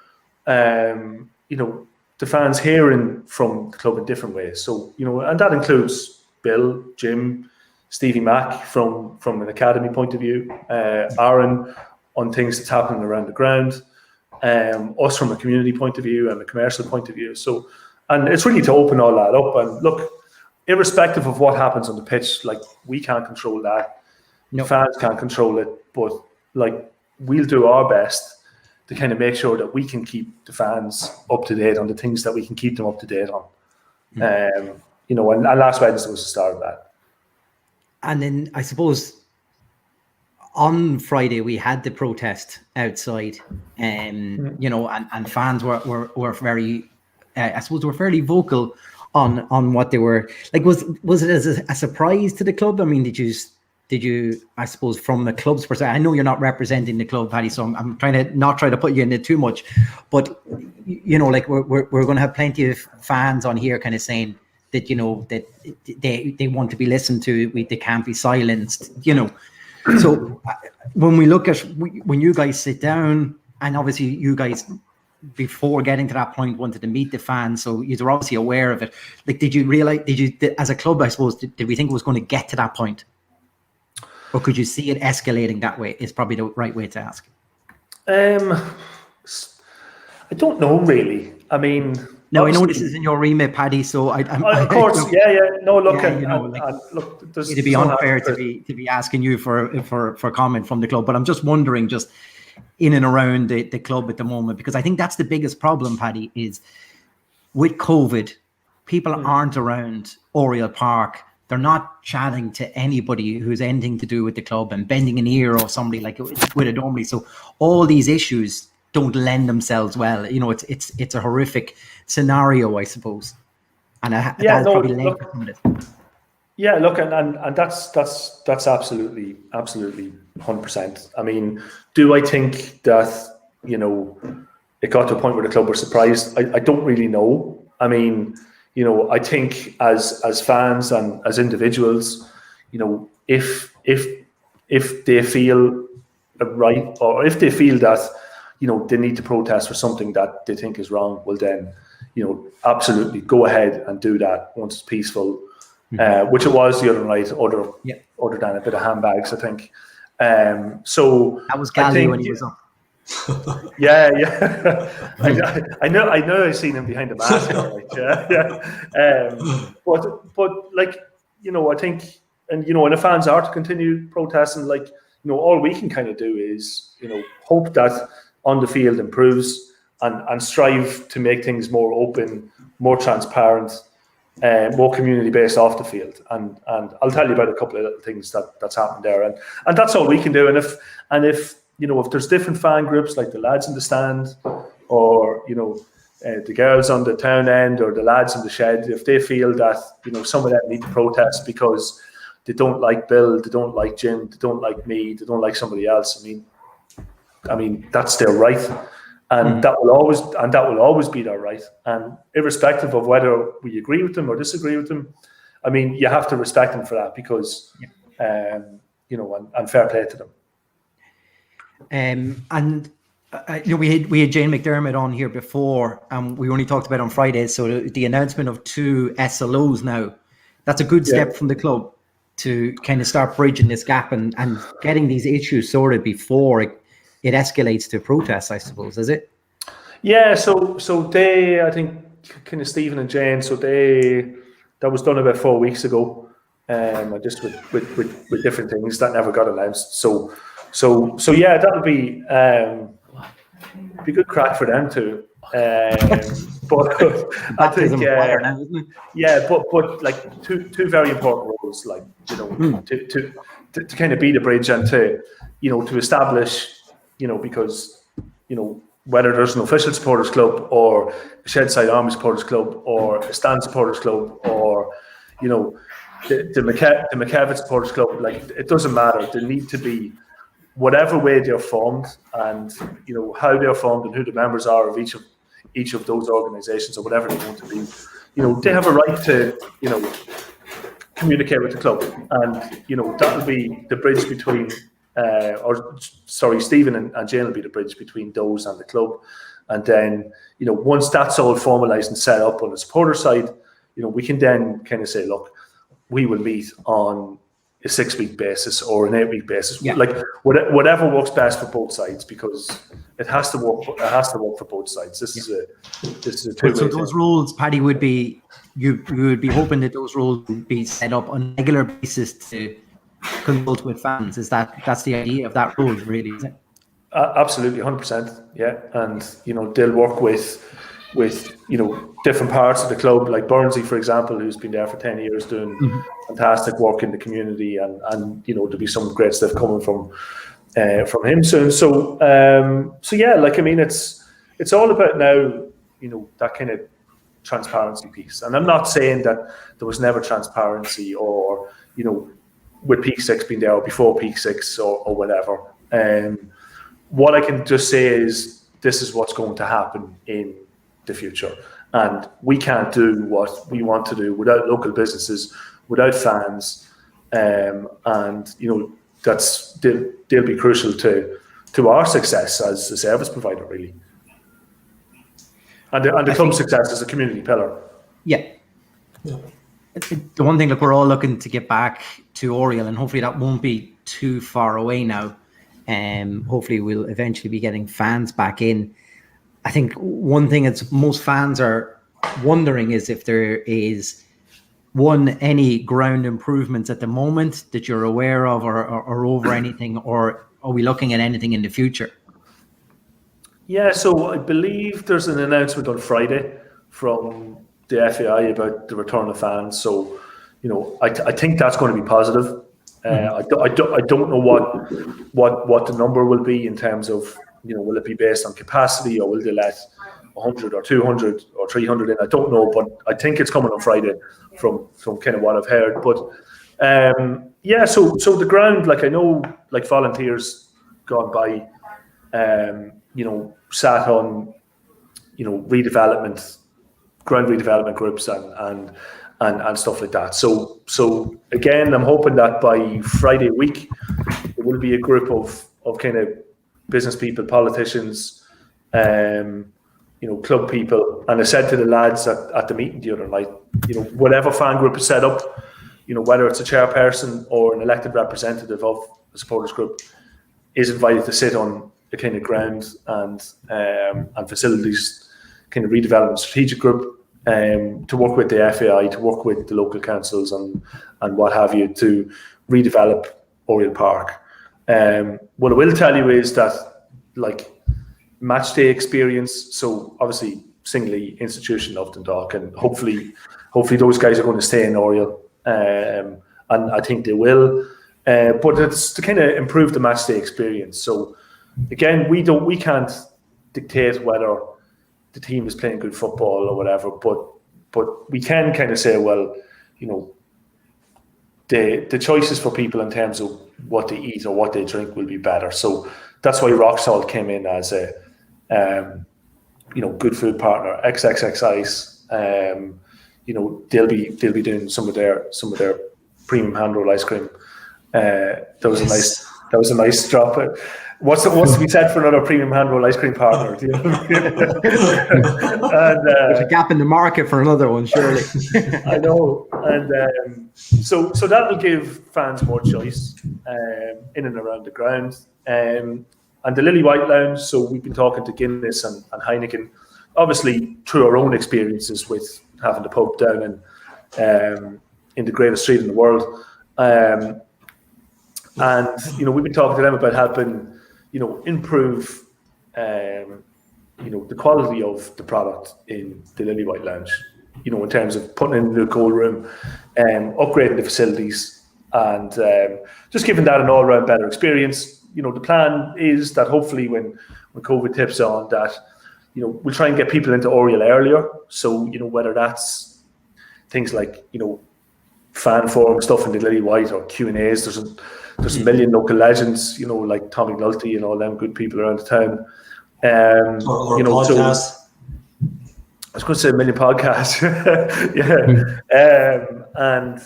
the fans hearing from the club in different ways. So, and that includes Bill, Jim, Stevie Mack from an academy point of view, Aaron on things that's happening around the ground, us from a community point of view and a commercial point of view. So, and it's really to open all that up. And look, irrespective of what happens on the pitch, like, we can't control that. No. Fans can't control it, but like, we'll do our best to kind of make sure that we can keep the fans up to date on the things that we can keep them up to date on. And last Wednesday was the start of that. And then I suppose on Friday we had the protest outside, and fans were very, I suppose, were fairly vocal on what they were like. Was it as a surprise to the club? I mean, did you, I suppose, from the club's perspective, I know you're not representing the club, Paddy, so I'm trying to not try to put you in it too much, but like we're going to have plenty of fans on here kind of saying that, that they want to be listened to, they can't be silenced, So when we look at, when you guys sit down, and obviously you guys, before getting to that point, wanted to meet the fans, so you're obviously aware of it. Like, did you as a club, I suppose, did we think it was going to get to that point? Or could you see it escalating that way? Is probably the right way to ask. I don't know, really. I mean, no, I know this is in your remit, Paddy. So of course, No, look, look. It'd be unfair to be asking you for comment from the club, but I'm just wondering, just in and around the club at the moment, because I think that's the biggest problem, Paddy, is with COVID, people aren't around Oriel Park. They're not chatting to anybody who's anything to do with the club and bending an ear or somebody like with it normally. So all these issues don't lend themselves well. It's a horrific scenario, I suppose. And probably linked to some of it. Yeah, look, and that's absolutely 100%. I mean, do I think that it got to a point where the club were surprised? I don't really know. I mean, I think as fans and as individuals, if they feel right, or if they feel that, they need to protest for something that they think is wrong, well then, absolutely go ahead and do that once it's peaceful, which it was the other night, other than a bit of handbags, I think. So that was Gally when he was up. Yeah. I know. I've seen him behind the mask. But like, I think, and the fans are to continue protesting. Like, all we can kind of do is, hope that on the field improves and strive to make things more open, more transparent, more community based off the field. And I'll tell you about a couple of little things that's happened there, and that's all we can do. And if if there's different fan groups, like the lads in the stand, or the girls on the town end, or the lads in the shed, if they feel that some of them need to protest because they don't like Bill, they don't like Jim, they don't like me, they don't like somebody else, I mean that's their right, and that will always be their right. And irrespective of whether we agree with them or disagree with them, I mean, you have to respect them for that, because and fair play to them. And we had Jane McDermott on here before, and we only talked about on Friday. So the announcement of 2 SLOs now, that's a good step from the club to kind of start bridging this gap and getting these issues sorted before it escalates to protests, I suppose, is it? Yeah, so they, I think, kind of Stephen and Jane, so that was done about 4 weeks ago, just with different things that never got announced. So yeah, that'll be good crack for them too. But I think Baptism fire now, isn't it? yeah, but like two very important roles, like to kind of be the bridge and to to establish because whether there's an official supporters club or a Shedside Army supporters club or a Stan supporters club or the McKevitt supporters club, like it doesn't matter. There need to be whatever way they're formed and how they're formed and who the members are of each of those organisations or whatever they want to be. They have a right to communicate with the club, and that will be the bridge between Stephen and Jane will be the bridge between those and the club. And then once that's all formalised and set up on the supporter side, we can then kind of say, look, we will meet on a 6-week basis or an 8-week basis, like whatever works best for both sides, because it has to work. It has to work for both sides. This is a two-way So those roles, Paddy, would be you would be hoping that those roles would be set up on a regular basis to consult with fans. That's the idea of that role, really, is it? Absolutely, 100%. Yeah, and they'll work with different parts of the club, like Burnsy, for example, who's been there for 10 years doing fantastic work in the community, and there'll be some great stuff coming from him soon. So yeah, like I mean, it's all about now, that kind of transparency piece. And I'm not saying that there was never transparency or with Peak 6 being there or before Peak 6 or whatever. What I can just say is this is what's going to happen in the future, and we can't do what we want to do without local businesses, without fans, and that's they'll be crucial to our success as a service provider, really, and the club's success as a community pillar. Yeah. The one thing, look, we're all looking to get back to Oriel, and hopefully that won't be too far away now. Hopefully we'll eventually be getting fans back in. I think one thing that most fans are wondering is if there is any ground improvements at the moment that you're aware of or over anything, or are we looking at anything in the future? Yeah, so I believe there's an announcement on Friday from the FAI about the return of fans. So, I think that's going to be positive. I don't know what the number will be in terms of, will it be based on capacity, or will they let 100 or 200 or 300 in? I don't know, but I think it's coming on Friday from kind of what I've heard. But so the ground, like I know, like volunteers gone by, sat on, ground redevelopment groups and stuff like that. So again, I'm hoping that by Friday week there will be a group of kind of business people, politicians, club people. And I said to the lads at the meeting the other night, whatever fan group is set up, whether it's a chairperson or an elected representative of the supporters group, is invited to sit on the kind of ground and facilities kind of redevelopment strategic group, to work with the FAI, to work with the local councils and what have you, to redevelop Oriel Park. What I will tell you is that, like, match day experience, so obviously singly institution of Dundalk, and hopefully those guys are going to stay in Oriel, and I think they will. But it's to kind of improve the match day experience. So again, we can't dictate whether the team is playing good football or whatever, but we can kind of say, well, the choices for people in terms of what they eat or what they drink will be better. So that's why Rock Salt came in as a good food partner. XXX Ice, they'll be doing some of their premium hand roll ice cream. That was a nice drop. What's to be said for another premium hand roll ice cream partner? Do you know what I mean? There's a gap in the market for another one, surely. I know, and so that will give fans more choice in and around the ground. And the Lily White Lounge. So we've been talking to Guinness and Heineken, obviously through our own experiences with having the pub down in the greatest street in the world. And we've been talking to them about helping improve the quality of the product in the Lily-White Lounge, in terms of putting in a new cold room, upgrading the facilities, and just giving that an all-round better experience. The plan is that hopefully when COVID tips on, that we'll try and get people into Oriel earlier. So whether that's things like fan forum stuff in the Lily-White or Q&As. There's a million local legends, like Tommy Nulty and all them good people around the town. Or podcasts. I was going to say a million podcasts. And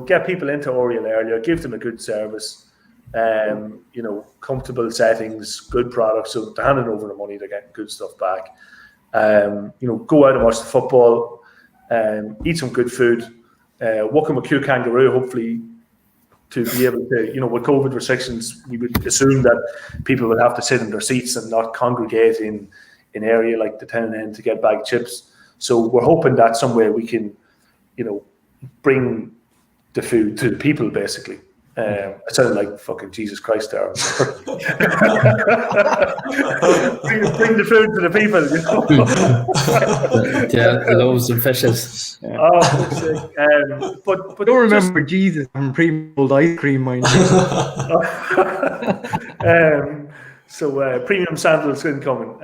get people into Oriel earlier, give them a good service, comfortable settings, good products. So they're handing over the money, they're getting good stuff back. Go out and watch the football, eat some good food, walk in with Q Kangaroo, hopefully, to be able to, with COVID restrictions, we would assume that people would have to sit in their seats and not congregate in an area like the town end to get a bag of chips. So we're hoping that somewhere we can, bring the food to the people, basically. I sounded like fucking Jesus Christ there. bring the food to the people. Yeah, loaves and fishes. But don't remember Jesus and pre-mold ice cream, mind you. So premium sandals incoming.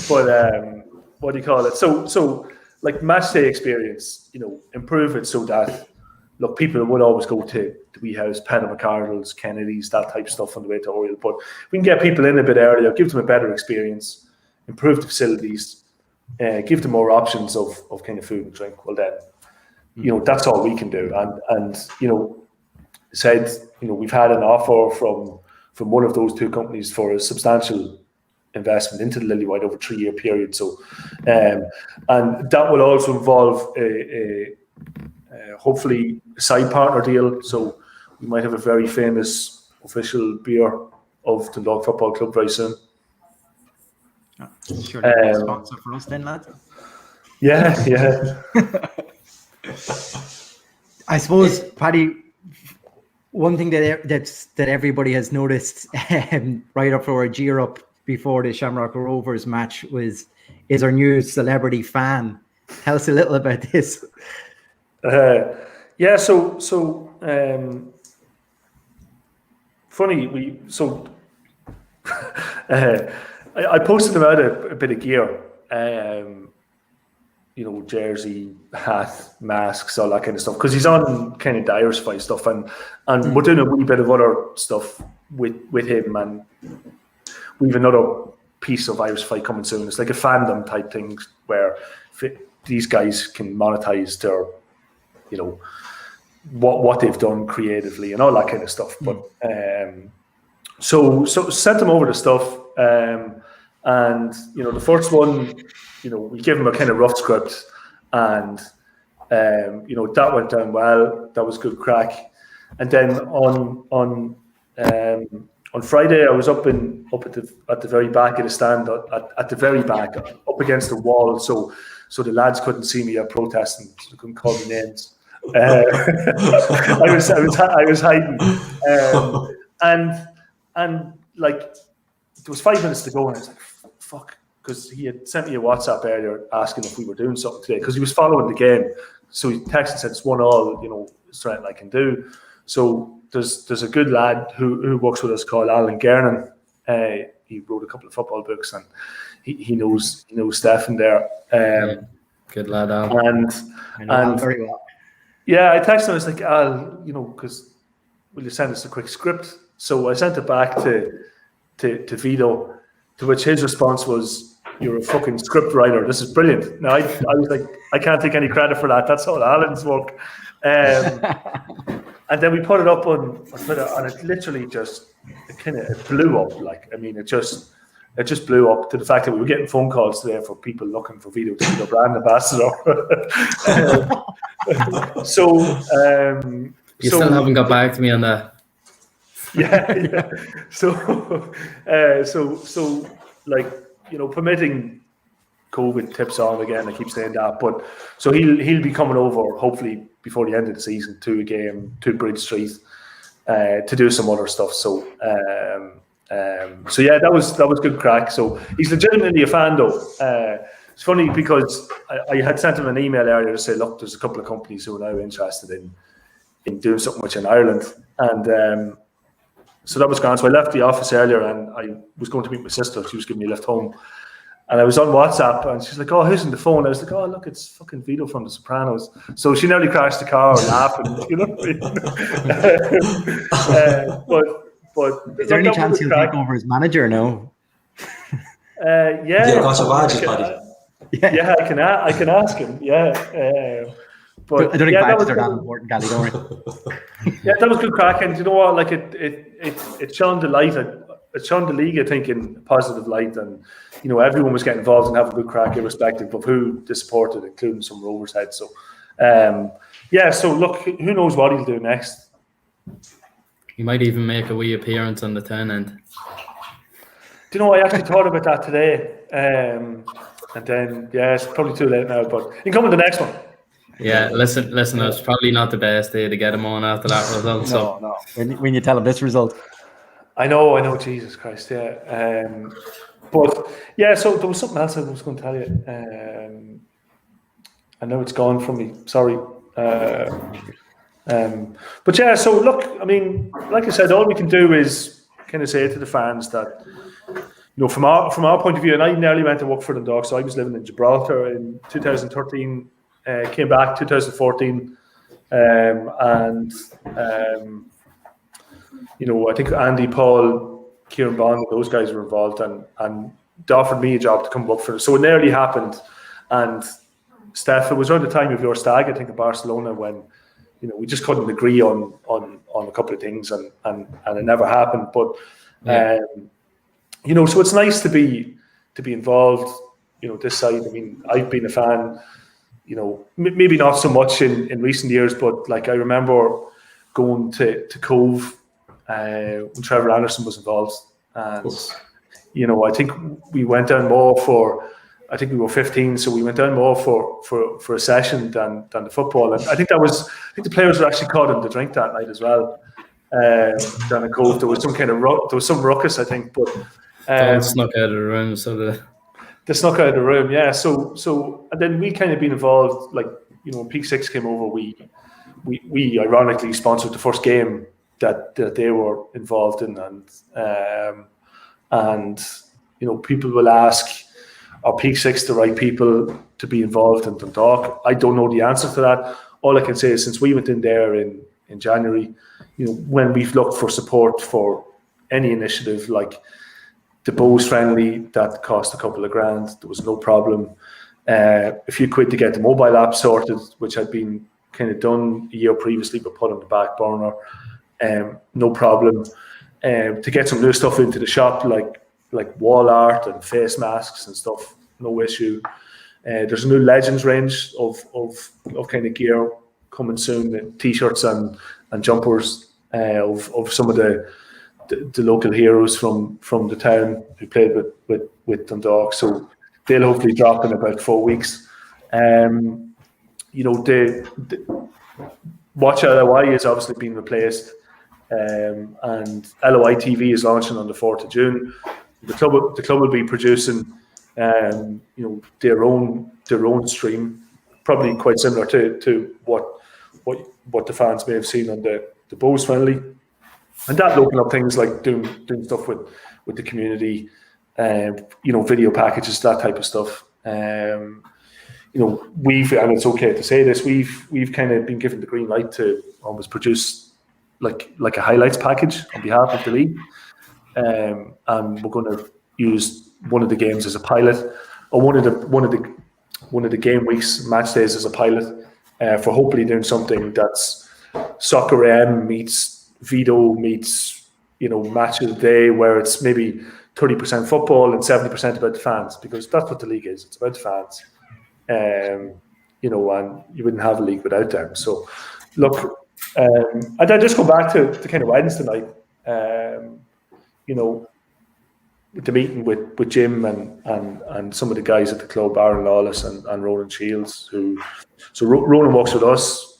What do you call it? So like match day experience, improve it so that people would always go to the Wee House, Panama Cardinals, Kennedy's, that type of stuff on the way to Oriel. But we can get people in a bit earlier, give them a better experience, improve the facilities, give them more options of kind of food and drink. Well then, that's all we can do. And said, we've had an offer from one of those two companies for a substantial investment into the Lily-White over a 3-year period. So, and that will also involve a hopefully a side partner deal. So we might have a very famous official beer of Dundalk Football Club very soon. Sure, a sponsor for us then, lads. Yeah. I suppose, Paddy, one thing that everybody has noticed right up for a gear up before the Shamrock Rovers match is our new celebrity fan. Tell us a little about this. Funny, I posted about a bit of gear, jersey, hat, masks, all that kind of stuff, because he's on kind of the Irish Fight stuff, and we're doing a wee bit of other stuff with him, and we have another piece of Irish Fight coming soon. It's like a fandom type thing where these guys can monetize their, what they've done creatively and all that kind of stuff. But so sent them over the stuff, and the first one, we gave them a kind of rough script, and that went down well. That was good crack. And then on Friday, I was up at the very back of the stand, at the very back, up against the wall, so the lads couldn't see me protesting, so they couldn't call me names. I was hiding, and like there was 5 minutes to go, and I was like, fuck, because he had sent me a WhatsApp earlier asking if we were doing something today, because he was following the game. So he texted and said it's 1-1, it's something I can do. So there's a good lad who works with us called Alan Gernan. He wrote a couple of football books, and he knows Stefan there. Good lad, Al. And very well. Yeah, I texted him. I was like, Al, because will you send us a quick script? So I sent it back to Vito, to which his response was, "You're a fucking script writer. This is brilliant." Now I was like, I can't take any credit for that. That's all Alan's work. And then we put it up on Twitter, and it literally it blew up. It just blew up to the fact that we were getting phone calls today for people looking for Vito to be the brand ambassador. You still haven't got back to me on that. Yeah. So permitting COVID tips on again, I keep saying that, but so he'll be coming over hopefully before the end of the season to a game to Bridge Street to do some other stuff. So So yeah, that was good crack. So he's legitimately a fan though. It's funny because I had sent him an email earlier to say, look, there's a couple of companies who are now interested in doing something with you in Ireland, and so that was grand. So I left the office earlier and I was going to meet my sister. She was giving me a lift home. And I was on WhatsApp and she's like, oh, who's on the phone? I was like, oh, look, it's fucking Vito from The Sopranos. So she nearly crashed the car laughing, you know what I mean? But is there any chance he'll take over as manager? No. Yeah. Got your badges, Paddy. Yeah, I can ask him. Yeah. But I don't think badges are that important, Gally, don't worry. Yeah, that was good crack. And you know what? Like it shone the light. It shone the league, I think, in a positive light, and you know everyone was getting involved and having good crack, irrespective of who they supported, including some Rovers heads. So, yeah. So look, who knows what he'll do next? He might even make a wee appearance on the turn end. Do you know? I actually thought about that today, and then it's probably too late now. But you can come with the next one. Yeah, listen. It's probably not the best day to get him on after that result. No. When you tell him this result. I know, Jesus Christ, yeah. But yeah, so there was something else I was going to tell you. I know it's gone from me. Sorry. But yeah, so look, I mean, like I said, all we can do is kind of say to the fans that, you know, from our point of view, and I nearly went to work for Dundalk, so I was living in Gibraltar in 2013, came back 2014, and you know, I think Andy, Paul, Kieran Bond, those guys were involved, and they offered me a job to come work for them. So it nearly happened. And Steph, it was around the time of your stag, I think, in Barcelona, when, you know, we just couldn't agree on a couple of things, and it never happened. But you know, so it's nice to be involved. You know, this side. I mean, I've been a fan. You know, maybe not so much in recent years, but like I remember going to Cove when Trevor Anderson was involved, and you know, I think we went down more for. I think we were 15, so we went down more for a session than the football. And I think the players were actually caught in the drink that night as well. Down at Cove, there was some ruckus, I think, but snuck out of the room, so they snuck out of the room, yeah. So and then we kind of been involved, like, you know, when Peak Six came over, we ironically sponsored the first game that they were involved in, and you know, people will ask, are Peak Six the right people to be involved in Dundalk? I don't know the answer to that. All I can say is, since we went in there in January, you know, when we've looked for support for any initiative like the Bohs friendly that cost a couple of grand, there was no problem. A few quid to get the mobile app sorted, which had been kind of done a year previously but put on the back burner. No problem. To get some new stuff into the shop, like wall art and face masks and stuff, no issue. There's a new Legends range of kind of gear coming soon, the t-shirts and jumpers of some of the local heroes from the town who played with Dundalk. So they'll hopefully drop in about 4 weeks. You know, the Watch LOI is obviously being replaced, and LOI TV is launching on the 4th of June. The club will be producing, you know, their own stream, probably quite similar to what the fans may have seen on the Bohs friendly, and that open up things like doing stuff with the community, you know, video packages, that type of stuff. You know, and it's okay to say this, we've kind of been given the green light to almost produce like a highlights package on behalf of the league. And we're going to use one of the games as a pilot, or one of the game weeks, match days, as a pilot, for hopefully doing something that's Soccer AM meets Vito meets, you know, match of the day, where it's maybe 30% football and 70% about the fans, because that's what the league is. It's about the fans, you know, and you wouldn't have a league without them. So, look, and then just go back to kind of Wednesday night. You know, the meeting with Jim and some of the guys at the club, Aaron Lawless and Ronan Shields, so Ronan works with us.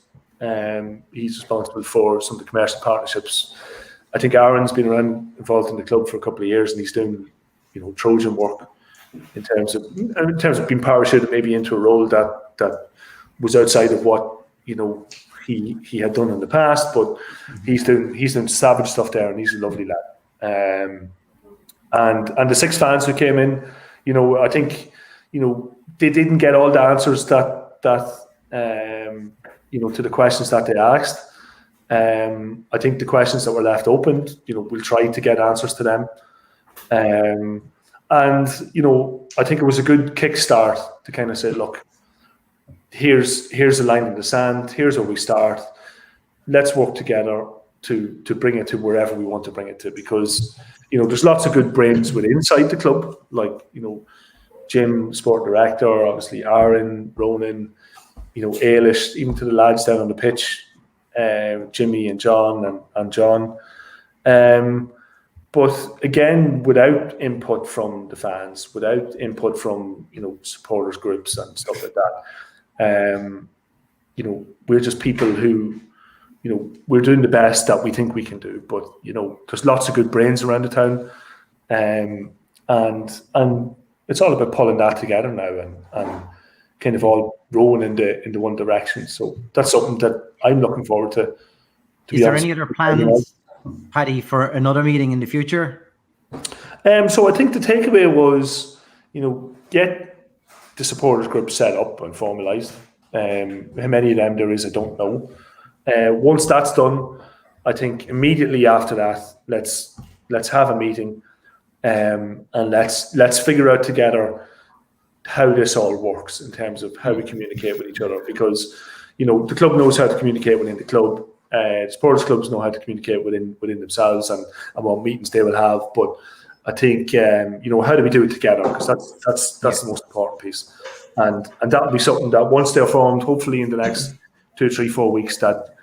He's responsible for some of the commercial partnerships I think Aaron's been involved in the club for a couple of years, and he's doing, Trojan work in terms of being parachuted maybe into a role that was outside of what he had done in the past, but he's doing savage stuff there, and he's a lovely lad. And the 6 fans who came in, I think they didn't get all the answers that to the questions that they asked. I think the questions that were left open, we'll try to get answers to them. And I think it was a good kickstart to kind of say, look, here's a line in the sand. Here's where we start. Let's work together to bring it to wherever we want to bring it to, because there's lots of good brains within inside the club, like Jim, sport director, obviously Aaron, Ronan, Ailish, even to the lads down on the pitch, Jimmy and John and John. But again, without input from the fans, without input from supporters groups and stuff like that, we're just people who we're doing the best that we think we can do. But there's lots of good brains around the town, and it's all about pulling that together now and kind of all rowing in the one direction. So that's something that I'm looking forward to. Is there any other plans, Paddy, for another meeting in the future? So I think the takeaway was, get the supporters group set up and formalised. How many of them there is, I don't know. Once that's done, I think immediately after that, let's have a meeting, and let's figure out together how this all works in terms of how we communicate with each other, because the club knows how to communicate within the club. Supporters clubs know how to communicate within themselves and what meetings they will have. But I think how do we do it together? Because that's the most important piece, and that will be something that once they're formed, hopefully in the next 2, 3, 4 weeks, that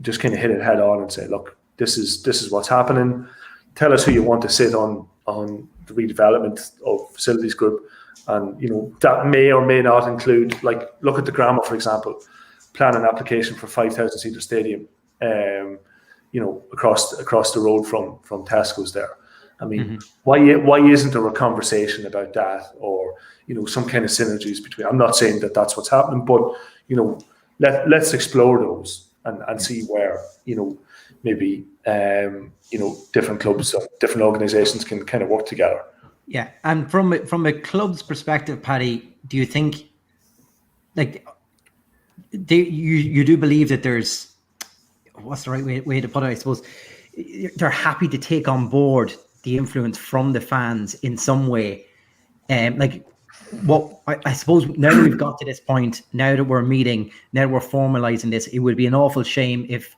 just kind of hit it head on and say, look, this is what's happening. Tell us who you want to sit on the redevelopment of facilities group, and that may or may not include, like, look at the Grammar, for example, plan an application for 5,000 seater stadium, across the road from Tesco's there. I mean, why isn't there a conversation about that, or some kind of synergies between? I'm not saying that that's what's happening, but let's explore those and see where maybe different clubs or different organisations can kind of work together. Yeah, and from a club's perspective, Paddy, do you think, like, you do believe that there's, what's the right way to put it? I suppose they're happy to take on board the influence from the fans in some way. What I suppose, now that we've got to this point, now that we're meeting, now that we're formalising this, it would be an awful shame if,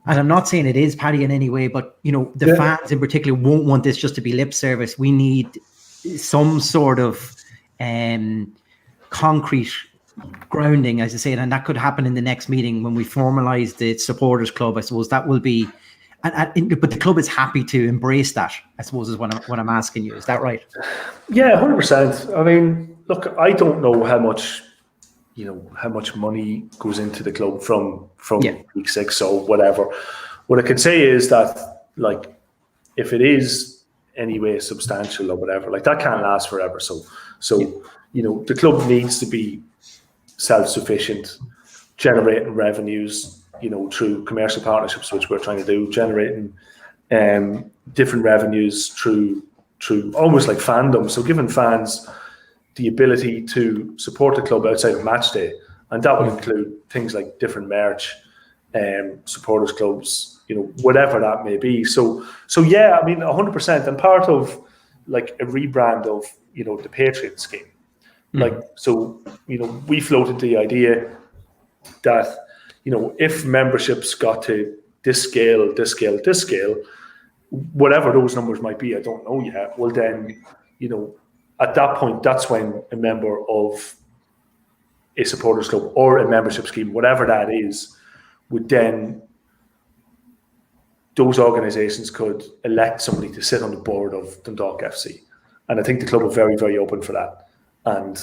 and I'm not saying it is, Paddy, in any way, but the fans in particular won't want this just to be lip service. We need some sort of concrete grounding, as I say, and that could happen in the next meeting when we formalise the supporters club. I suppose that will be, but the club is happy to embrace that, I suppose, is what I'm asking you. Is that right? Yeah, 100%. I mean, look, I don't know how much money goes into the club from week 6 or whatever. What I can say is that, like, if it is anyway substantial or whatever, like, that can't last forever. So the club needs to be self-sufficient, generating revenues, through commercial partnerships, which we're trying to do, generating different revenues through almost like fandom. So giving fans the ability to support the club outside of match day, and that would include things like different merch, supporters clubs, whatever that may be. So yeah, I mean, 100%, and part of, like, a rebrand of the Patreon scheme. Like, so we floated the idea that if memberships got to this scale, whatever those numbers might be, I don't know yet. Well, then at that point, that's when a member of a supporters club or a membership scheme, whatever that is, would then, those organisations could elect somebody to sit on the board of Dundalk FC. And I think the club are very, very open for that. And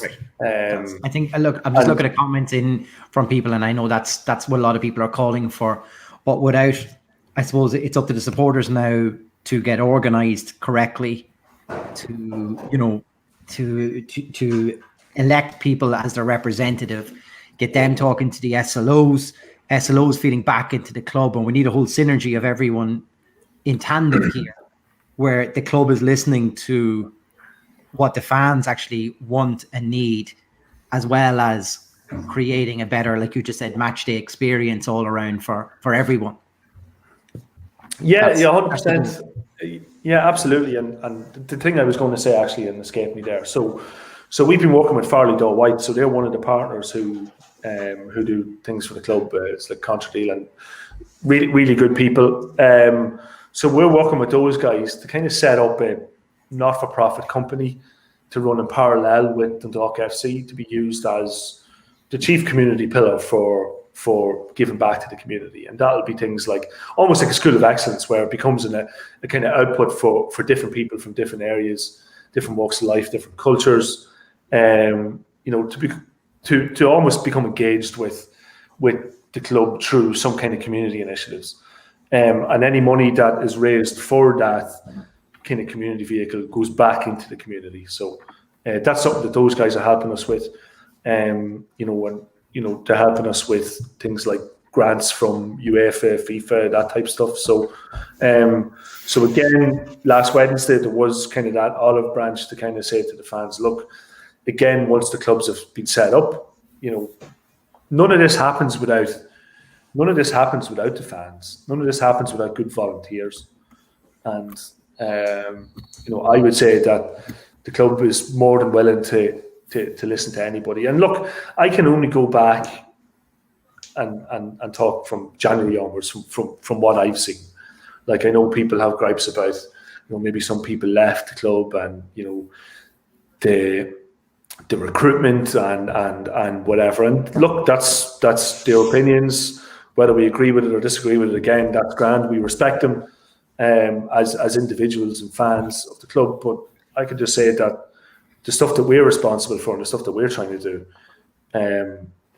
I think, look, I'm just looking at comments in from people, and I know that's what a lot of people are calling for. But without I suppose it's up to the supporters now to get organised correctly, to elect people as their representative, get them talking to the SLOs feeding back into the club, and we need a whole synergy of everyone in tandem here, where the club is listening to what the fans actually want and need, as well as creating a better, like you just said, match day experience all around for everyone. Yeah, That's- 100%. Yeah, absolutely. And the thing I was going to say actually, and escaped me there. So we've been working with Farley Doe White. So they're one of the partners who do things for the club. It's like contract deal and really, really good people. So we're working with those guys to kind of set up a not-for-profit company to run in parallel with Dundalk FC, to be used as the chief community pillar for giving back to the community. And that'll be things like almost like a school of excellence, where it becomes a kind of output for different people from different areas, different walks of life, different cultures, to almost become engaged with the club through some kind of community initiatives. And any money that is raised for that kind of community vehicle goes back into the community. So that's something that those guys are helping us with. They're helping us with things like grants from UEFA, FIFA, that type of stuff. So again, last Wednesday there was kind of that olive branch to kind of say to the fans, look, again, once the clubs have been set up, none of this happens without the fans. None of this happens without good volunteers. And I would say that the club is more than willing to listen to anybody. And look, I can only go back and talk from January onwards from what I've seen. Like, I know people have gripes about, maybe some people left the club and, the recruitment and whatever. And look, that's their opinions. Whether we agree with it or disagree with it, again, that's grand. We respect them as individuals and fans of the club. But I can just say that the stuff that we're responsible for and the stuff that we're trying to do,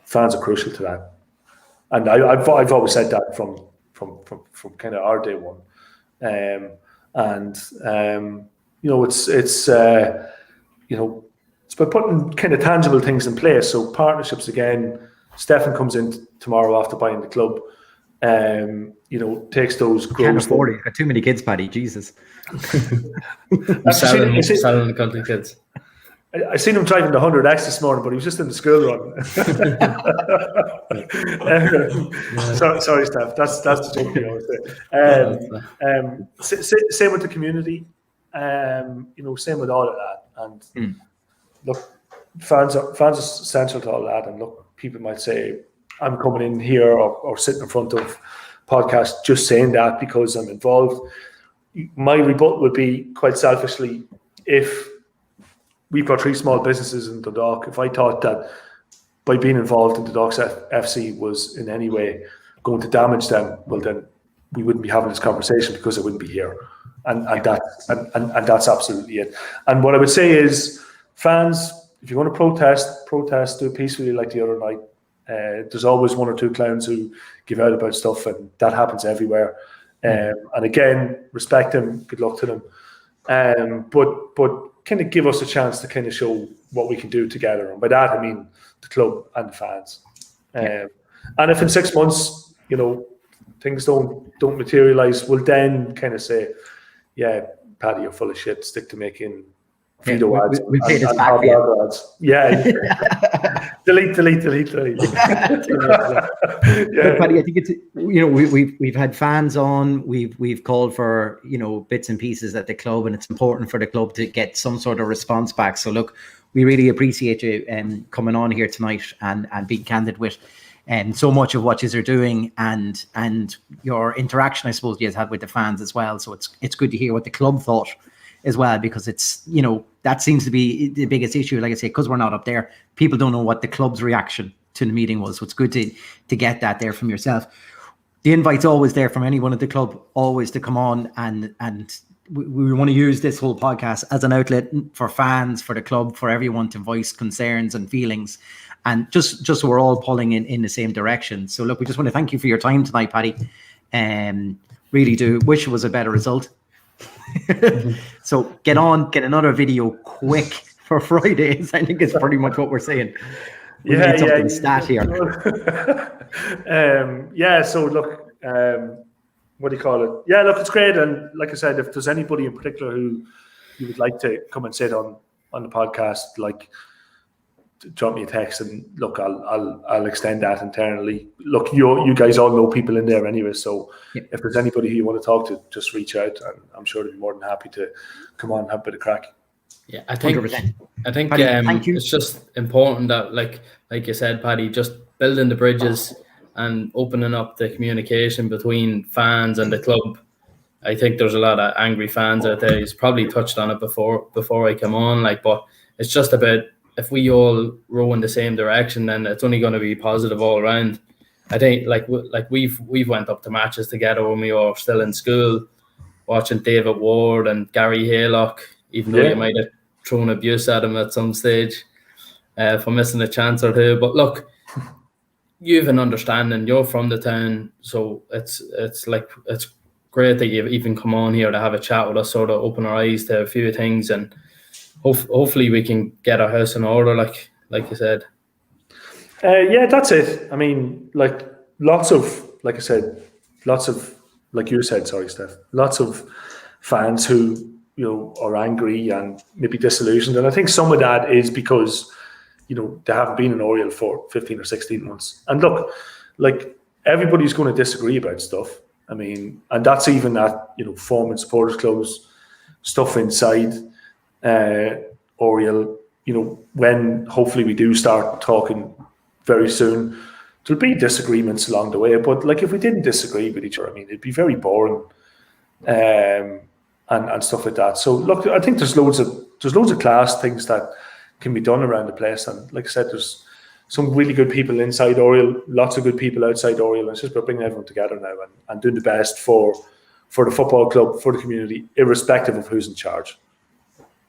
fans are crucial to that. And I've always said that from kind of our day one. It's about putting kind of tangible things in place. So partnerships again. Stefan comes in tomorrow after buying the club. Takes those. Can't afford it. You've got too many kids, Paddy. Jesus. I'm selling the country kids. I seen him driving the 100X this morning, but he was just in the school run. Sorry, Steph. That's the joke you always say. Same with the community. Same with all of that. And look, fans are essential to all that. And look, people might say, I'm coming in here or sitting in front of podcasts just saying that because I'm involved. My rebuttal would be, quite selfishly, if we've got 3 small businesses in Dundalk, if I thought that by being involved in Dundalk FC was in any way going to damage them, well, then we wouldn't be having this conversation because I wouldn't be here. And that's absolutely it. And what I would say is, fans, if you want to protest, do it peacefully like the other night. There's always 1 or 2 clowns who give out about stuff, and that happens everywhere. And again, respect them, good luck to them. But kind of give us a chance to kind of show what we can do together. And by that, I mean the club and the fans. And if in 6 months, things don't materialise, we'll then kind of say, yeah, Paddy, you're full of shit, stick to making video ads. We pay this back for you. Ads. Yeah. delete. Yeah. Paddy, I think it's, we've had fans on, we've called for, bits and pieces at the club, and it's important for the club to get some sort of response back. So look, we really appreciate you coming on here tonight and being candid with so much of what you're doing and your interaction, I suppose, you had with the fans as well. So it's good to hear what the club thought as well, because it's, that seems to be the biggest issue. Like I say, because we're not up there, people don't know what the club's reaction to the meeting was. So it's good to get that there from yourself. The invite's always there from anyone at the club, always to come on, and we want to use this whole podcast as an outlet for fans, for the club, for everyone to voice concerns and feelings, and just so we're all pulling in the same direction. So look, we just want to thank you for your time tonight, Paddy. Really do. Wish it was a better result. So get another video quick for Fridays. I think it's pretty much what we're saying. We need something stat here. So look, what do you call it? Yeah, look, it's great. And like I said, if there's anybody in particular who you would like to come and sit on the podcast, like, drop me a text, and look, I'll extend that internally. Look, you guys all know people in there anyway, so if there's anybody who you want to talk to, just reach out, and I'm sure they'll be more than happy to come on and have a bit of crack. Yeah, I think 100%. Paddy, it's just important that, like you said, Paddy, just building the bridges and opening up the communication between fans and the club. I think there's a lot of angry fans out there. He's probably touched on it before I come on, but it's just about, if we all row in the same direction, then it's only going to be positive all around. I think like we've went up to matches together when we were still in school, watching David Ward and Gary Haylock, even though you might have thrown abuse at him at some stage for missing a chance or two. But look, you have an understanding. You're from the town, so it's great that you've even come on here to have a chat with us, sort of open our eyes to a few things, and hopefully we can get our house in order, like you said. That's it. I mean, lots of, like you said, sorry, Steph, lots of fans who, are angry and maybe disillusioned. And I think some of that is because, they haven't been in Oriel for 15 or 16 months. And look, everybody's going to disagree about stuff. I mean, and that's even at, form supporters clubs, stuff inside Oriel, when hopefully we do start talking very soon, there'll be disagreements along the way. But if we didn't disagree with each other, I mean, it'd be very boring, and stuff like that. So look, I think there's loads of class things that can be done around the place. And like I said, there's some really good people inside Oriel, lots of good people outside Oriel. And it's just about bringing everyone together now and doing the best for the football club, for the community, irrespective of who's in charge.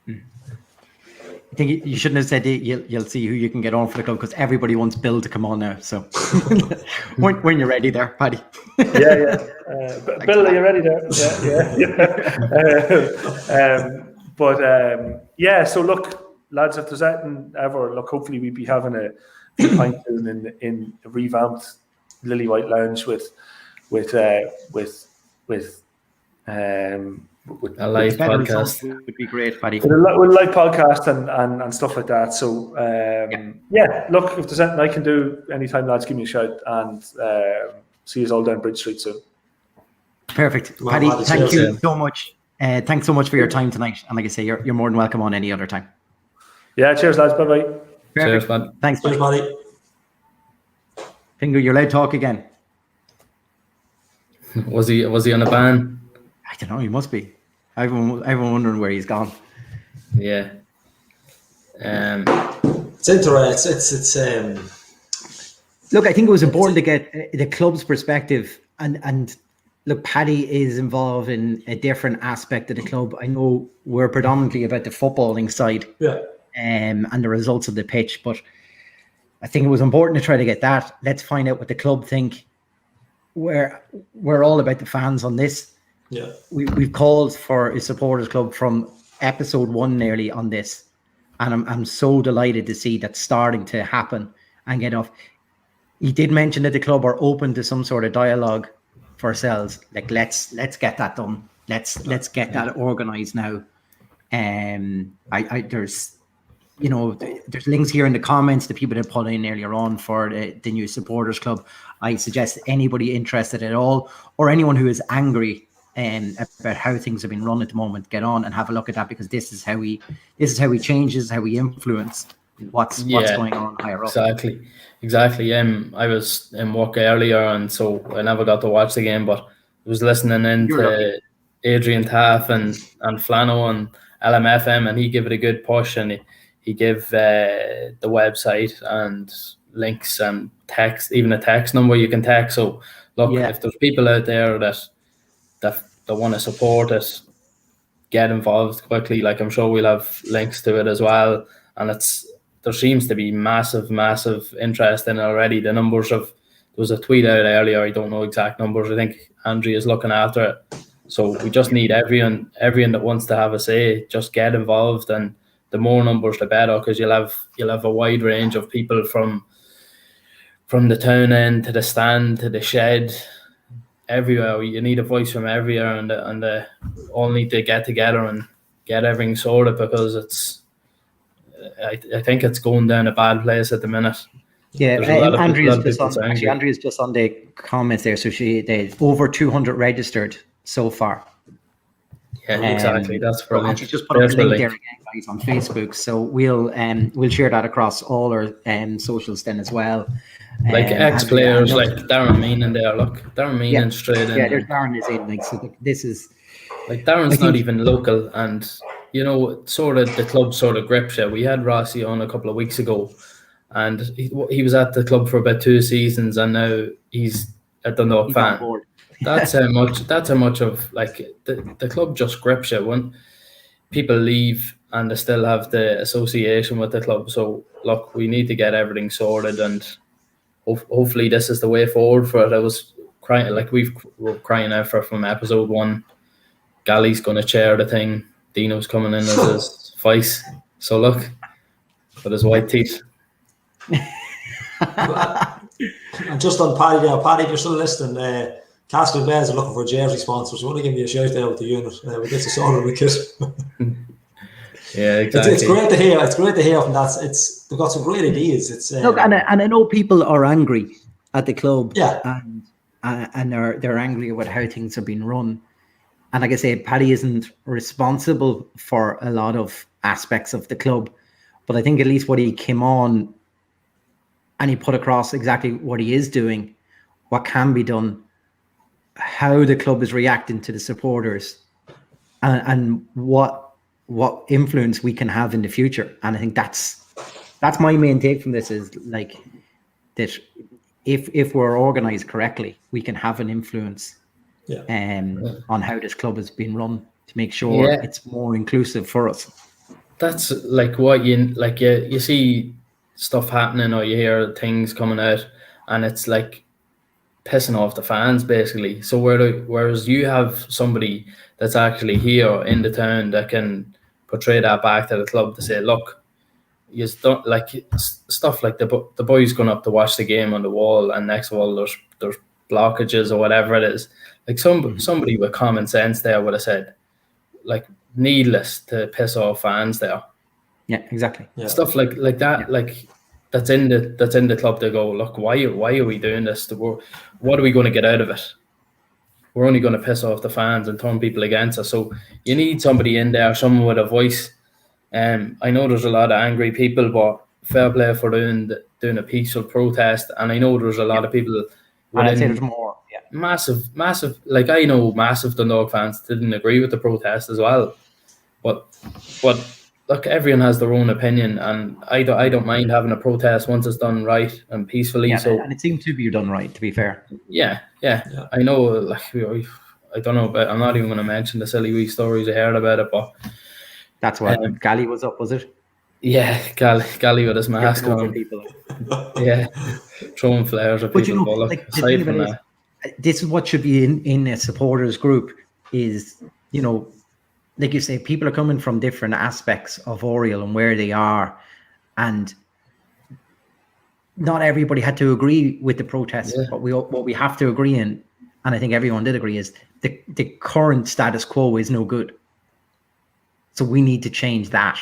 I think you shouldn't have said you'll see who you can get on for the club, because everybody wants Bill to come on now. So when you're ready there, Paddy. Yeah. Bill, are you ready there? Yeah. So look, lads, if there's anything ever, look, hopefully we'd be having a pint in a revamped Lily White Lounge with a live podcast would be great, Paddy. With a live podcast and stuff like that. So look, if there's anything I can do anytime, lads, give me a shout, and see you all down Bridge Street soon. Perfect. Paddy, thank you so much. Thanks so much for your time tonight. And like I say, you're more than welcome on any other time. Yeah, cheers, lads. Bye-bye. Cheers, man. Thanks, Cheers, Paddy. Finger, you're allowed to talk again. Was he on a ban? I don't know, he must be. Everyone wondering where he's gone. Yeah. It's interesting. Look, I think it was important to get the club's perspective, and look, Paddy is involved in a different aspect of the club. I know we're predominantly about the footballing side, and the results of the pitch, but I think it was important to try to get that. Let's find out what the club think. We're all about the fans on this. Yeah, we've called for a supporters club from episode 1 nearly on this, and I'm so delighted to see that starting to happen and get off. He did mention that the club are open to some sort of dialogue for ourselves. Let's get that done. Let's get that organised now. There's links here in the comments to people that put in earlier on for the new supporters club. I suggest anybody interested at all, or anyone who is angry about how things have been run at the moment, get on and have a look at that, because this is how we change, this is how we influence what's going on higher up. Exactly. I was in work earlier, and so I never got to watch the game, but I was listening in to Adrian Taff and Flano on LMFM, and he gave it a good push, and he gave the website and links and text, even a text number you can text. So look, if there's people out there that want to support it, get involved quickly. Like, I'm sure we'll have links to it as well. And there seems to be massive interest in it already. The numbers of was a tweet out earlier. I don't know exact numbers. I think Andrea is looking after it. So we just need everyone that wants to have a say, just get involved, and the more numbers the better, because you'll have a wide range of people from the town end to the stand to the shed, everywhere. You need a voice from everywhere, and they all need to get together and get everything sorted, because I think it's going down a bad place at the minute. Yeah, There's a lot of Andrea's people angry. Andrea's just on the comments there. So they over 200 registered so far. Yeah, exactly. That's brilliant. And she just put up a link there again, guys, on Facebook. So we'll share that across all our socials then as well. Like ex-players, like Darren Meenan there. Look, Darren Meenan straight in. Yeah, there's Darren is in. Like, so this is like Darren's not even local, and sort of the club sort of grips you. We had Rossi on a couple of weeks ago, and he was at the club for about 2 seasons, and now he's a Dundalk fan. That's how much of like the club just grips you when people leave and they still have the association with the club. So look, we need to get everything sorted, and hopefully this is the way forward for it. I was crying, like we're crying out for from episode 1. Gally's going to chair the thing. Dino's coming in as his vice. So look, with his white teeth. And just on Paddy there, Paddy, if you're still listening, Castle Bears are looking for a jersey sponsor, so I want to give you a shout out with the unit. We get us all in the kit. Yeah, exactly. It's great to hear. It's great to hear from that. They've got some great ideas. It's look, and I know people are angry at the club. Yeah, and they're angry about how things have been run. And like I say, Paddy isn't responsible for a lot of aspects of the club, but I think at least what he came on and he put across exactly what he is doing, what can be done, how the club is reacting to the supporters, and what influence we can have in the future. And I think that's my main take from this, is like that if we're organized correctly, we can have an influence on how this club has been run to make sure it's more inclusive for us. That's like what you see stuff happening, or you hear things coming out, and it's like pissing off the fans basically. So whereas you have somebody that's actually here in the town that can portray that back to the club to say, look, you don't like stuff like the boys going up to watch the game on the wall, and next to all there's blockages or whatever it is. Like somebody with common sense there would have said, like, needless to piss off fans there. Yeah, exactly. Yeah. Stuff like that, like that's in the club to go, look, why are we doing this? What are we going to get out of it? We're only going to piss off the fans and turn people against us. So you need somebody in there, someone with a voice. I know there's a lot of angry people, but fair play for doing a peaceful protest. And I know there's a lot of people. And I'd say there's more. Yeah. Massive. Like, I know massive Dundalk fans didn't agree with the protest as well. But look, everyone has their own opinion, and I don't mind having a protest once it's done right and peacefully. Yeah, so and it seemed to be done right, to be fair. Yeah. I know, like, I don't know, but I'm not even going to mention the silly wee stories I heard about it. But that's why Gally was up, was it? Yeah, Gally with his mask on. Yeah, throwing flares at people. But look, like, aside from that, this is what should be in a supporters group. Is, like you say, people are coming from different aspects of Oriel and where they are, and not everybody had to agree with the protest. But what we have to agree in, and I think everyone did agree, is the current status quo is no good. So we need to change that,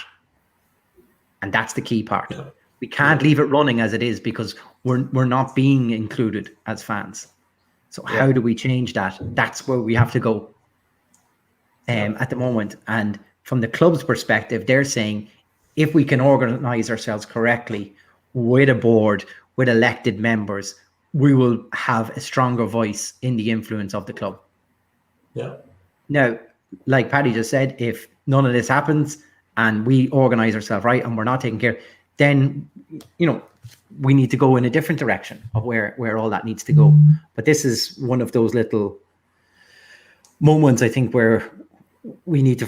and that's the key part. Yeah. We can't leave it running as it is, because we're not being included as fans. So how do we change that? That's where we have to go. At the moment, and from the club's perspective, they're saying if we can organize ourselves correctly with a board, with elected members, we will have a stronger voice in the influence of the club. Yeah. Now, like Paddy just said, if none of this happens and we organize ourselves right and we're not taking care, then we need to go in a different direction of where all that needs to go. But this is one of those little moments, I think, where we need to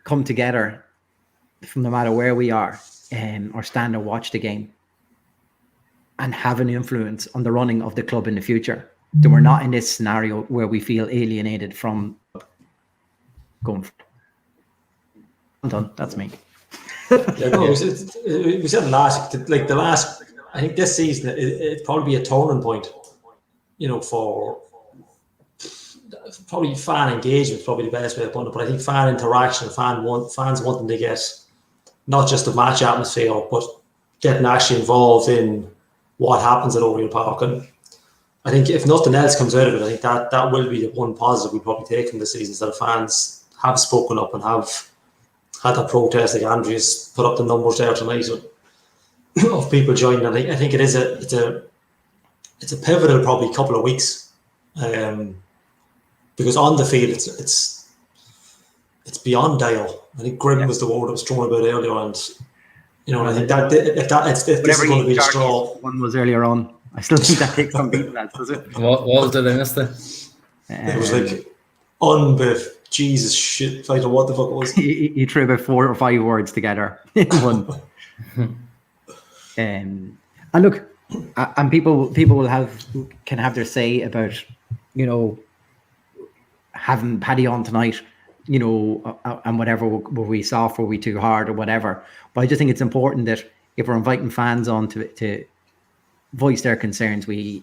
come together from no matter where we are, or stand or watch the game. and have an influence on the running of the club in the future. That we're not in this scenario where we feel alienated from going. I'm done. That's me. Yeah, no, we said the last. I think this season it'd probably be a turning point. For probably fan engagement is probably the best way to put it. But I think fan interaction, fans wanting to get not just the match atmosphere, but getting actually involved in what happens at Oriel Park. And I think if nothing else comes out of it, I think that will be the one positive we probably take from this season, is that the fans have spoken up and have had that protest, like Andrews put up the numbers there tonight of people joining. I think it's a pivotal probably couple of weeks, because on the field it's beyond dial. I think grim was the word that was thrown about earlier, and I think that if this is going to be the straw. One was earlier on. I still think that takes some beating, lads, does it? What was it? I missed it. It was like Jesus shit. I don't know what the fuck it was. He threw about 4 or 5 words together in one. And look, and people can have their say about having Paddy on tonight, and whatever, were we soft, were we too hard, or whatever. But I just think it's important that if we're inviting fans on to voice their concerns, we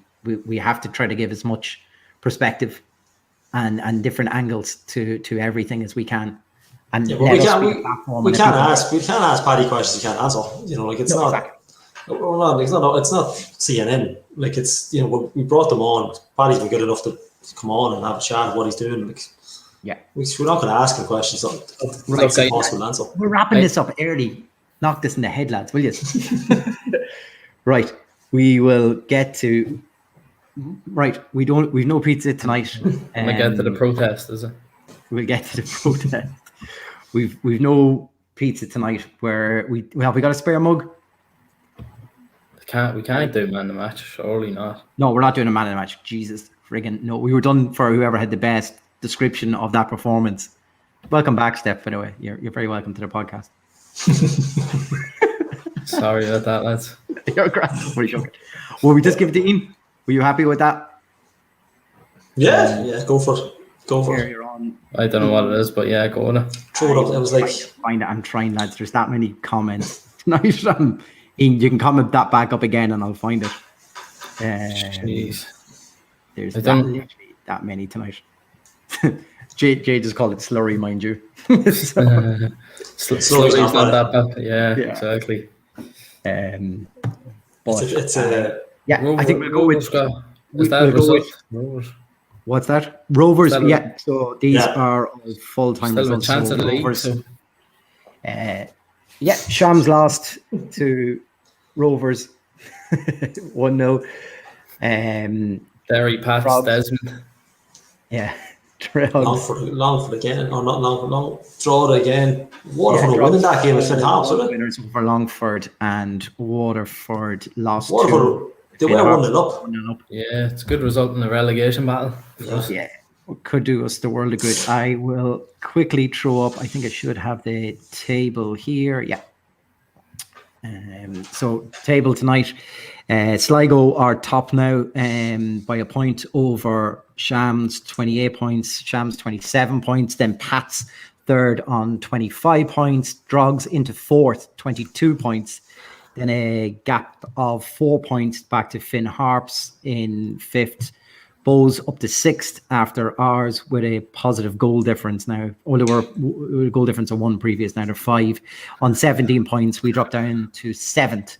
have to try to give as much perspective and different angles to everything as we can. And we can't ask Paddy questions he can't answer. It's not. Exactly. It's not CNN. We brought them on. Paddy's been good enough to come on and have a chat of what he's doing. We're not going to ask him questions. Possible answer. We're wrapping this up early. Knock this in the head, lads, will you? Right. We will get to. Right. We've no pizza tonight. We'll get to the protest, is it? We'll get to the protest. We've no pizza tonight. Where we got a spare mug. We can't do man the match. Surely not. No, we're not doing a man in the match. Jesus friggin' no. We were done for whoever had the best description of that performance. Welcome back, Steph. By the way, you're very welcome to the podcast. Sorry about that, lads. You're grand. Will we just give it to Ian? Were you happy with that? Yeah. Go for it. You're on. I don't know what it is, but yeah, go on it. Throw it up. It was like. I'm trying, lads. There's that many comments tonight. Ian, you can comment that back up again, and I'll find it. Jeez. There's literally that many tonight. Jay just called it slurry, mind you. Slurry's not that bad. Yeah, exactly. But I think we'll go with. Rovers? What's that? Rovers. So these are all full-time results. Still a chance of the league. Shams lost to Rovers 1-0. Derry Pats Desmond. Yeah. Longford again, or not Longford, Drogheda again. Waterford were winning that game at Finn Hobbs, wasn't it? Winners over Longford, and Waterford lost. Waterford, they were 1-0 up. Yeah, it's a good result in the relegation battle. Yeah, could do us the world of good. I will quickly throw up. I think I should have the table here. Yeah. So table tonight, Sligo are top now by a point over Shams, 28 points, Shams 27 points, then Pats third on 25 points, Drogs into fourth, 22 points, then a gap of 4 points back to Finn Harps in fifth, Bohs up to sixth after ours with a positive goal difference now. They were a goal difference of 1 previous, now they're 5 on 17 points. We dropped down to seventh,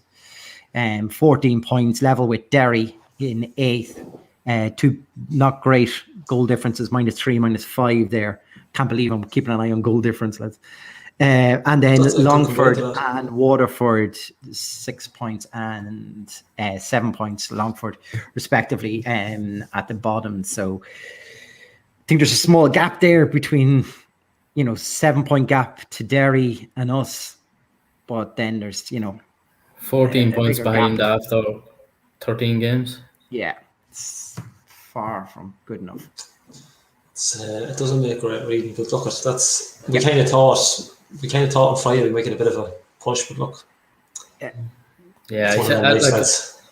14 points, level with Derry in eighth. 2 not great goal differences, -3, -5 there. Can't believe I'm keeping an eye on goal difference, lads. And then Longford and Waterford 6 points and 7 points, Longford respectively, at the bottom. So I think there's a small gap there between 7-point gap to Derry and us, but then there's 14 points behind after 13 games. Yeah, it's far from good enough. It doesn't make great reading, but look, we kind of thought on Friday we'd make it a bit of a push, but look. Yeah,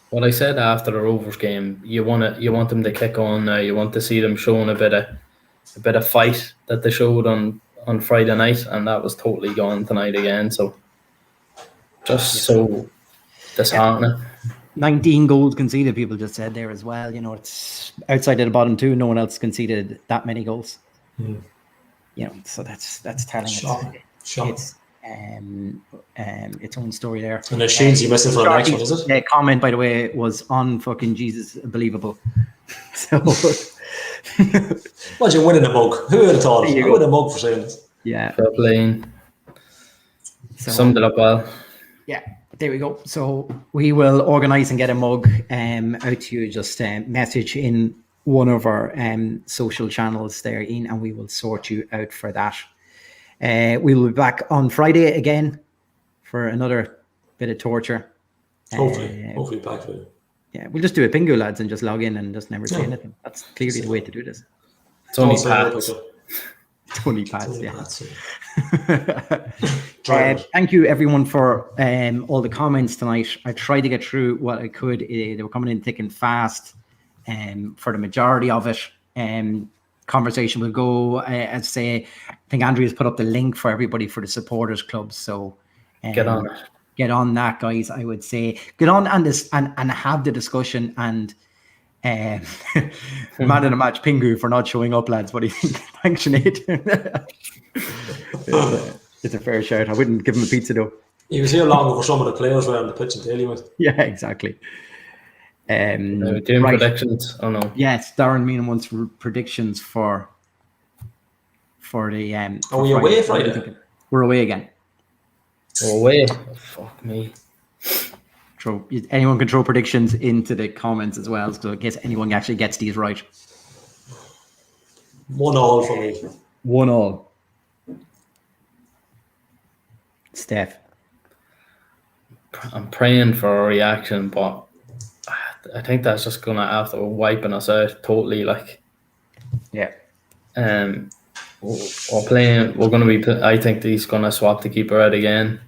what I said after the Rovers game, you want them to kick on now. You want to see them showing a bit of fight that they showed on Friday night, and that was totally gone tonight again. So just so disheartening. 19 goals conceded, people just said there as well. You know, it's outside of the bottom two. No one else conceded that many goals. You know, so that's telling. Shocking. Its own story there. And there's Sheensy missing for the next one, is it? Yeah, comment, by the way, was on fucking Jesus believable. So Imagine winning a mug. Who would have thought? I win a mug for saying this. yeah. Fair play. So, Summed it up well. yeah, there we go. So we will organise and get a mug out to you. Just message in one of our social channels there, Ian, and we will sort you out for that. We will be back on Friday again for another bit of torture. Hopefully back for it. Yeah, we'll just do a pingu, lads, and just log in and just never say anything. That's clearly the way to do this. It's only Also, Pats. It's only pads, yeah. Right. Thank you, everyone, for all the comments tonight. I tried to get through what I could. They were coming in thick and fast for the majority of it. Conversation will go, I think Andrew has put up the link for everybody for the supporters club. So Get on it. Get on that, guys. I would say get on and have the discussion. And man in a match, Pingu, for not showing up, lads. What do you think? Thanks, Sinead. It's a fair shout. I wouldn't give him a pizza though. He was here long before some of the players were on the pitch in Dalymount. Yeah, exactly. Doing predictions? Oh no. Yes, Darren Meehan wants predictions for the. Are we away Friday? We're away again. Oh, wait. Fuck me. Anyone can throw predictions into the comments as well, so in case anyone actually gets these right. 1-1 for me. 1-1. Steph. I'm praying for a reaction, but I think that's just gonna after wiping us out totally. Like, yeah. We're gonna be. I think he's gonna swap the keeper out again,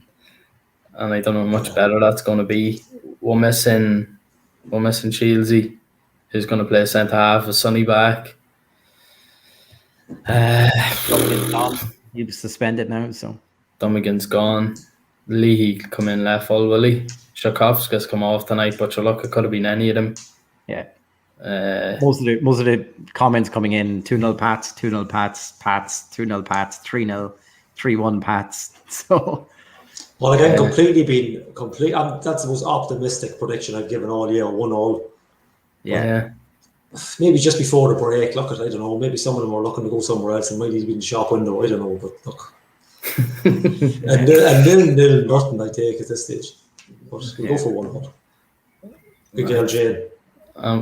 and I don't know how much better that's gonna be. We're missing Shieldsy, who's gonna play centre half with Sonny back. He was suspended now, so Dummigan's gone. Leahy come in left full, will he? Sharkovska's come off tonight, but look, it could have been any of them. Yeah. Most of the comments coming in: 2-0 Pats, 2-0 Pats, 2-0 Pats, 3-0, 3-1 Pats. So, well, again, that was the most optimistic prediction I've given all year. 1-1. Yeah. Maybe just before the break. Look, I don't know. Maybe some of them were looking to go somewhere else and might have been in the shop window. I don't know, but look. and nil nothing I take at this stage. But we'll go for 1-1. Good girl, Jane.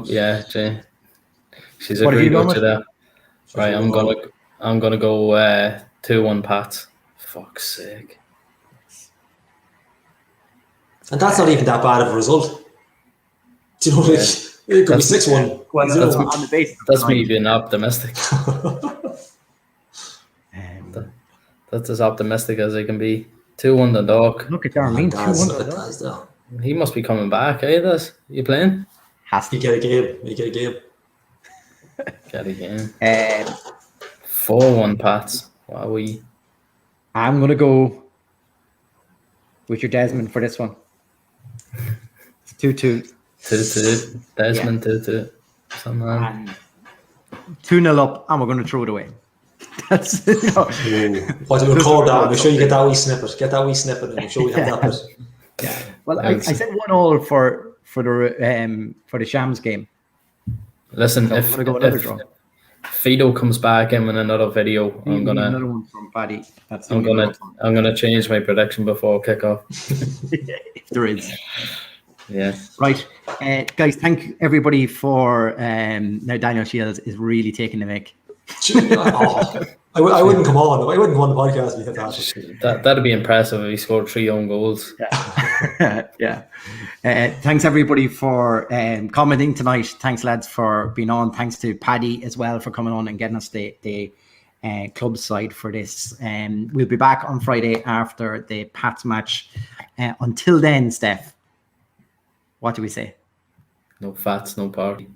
Yeah, Jane. She's agreed with you there. Right, I'm gonna go 2-1 Pats. Fuck's sake. And that's not even that bad of a result. Do you know what it could be 6-1. On the basis. That's me being optimistic. That's as optimistic as I can be. 2-1 Dundalk. Look at Darlene. 2-1 Dundalk. He must be coming back, eh? You playing? Has to get a game. Get a game. 4-1 Pats. Wow. I'm gonna go with your Desmond for this one. It's 2-2. 2-2. Desmond 2-2. 2-0 up, and we're gonna throw it away. That's What do we record that? Make sure you get that wee snippet. Get that wee snippet, and make sure we have that bit. Yeah. Well, I said 1-1 for the Shams game. Listen, if Fido comes back in with another video, another one from Paddy. I'm gonna change my prediction before kickoff. If there is. Yeah. Right, guys. Thank you everybody for now. Daniel Shields is really taking the mic. I wouldn't come on. I wouldn't go on the podcast if you hit that. That'd be impressive if he scored 3 own goals. Yeah. Thanks everybody for commenting tonight. Thanks lads for being on. Thanks to Paddy as well for coming on and getting us the club side for this. We'll be back on Friday after the Pats match. Until then, Steph, what do we say? No fats, no party.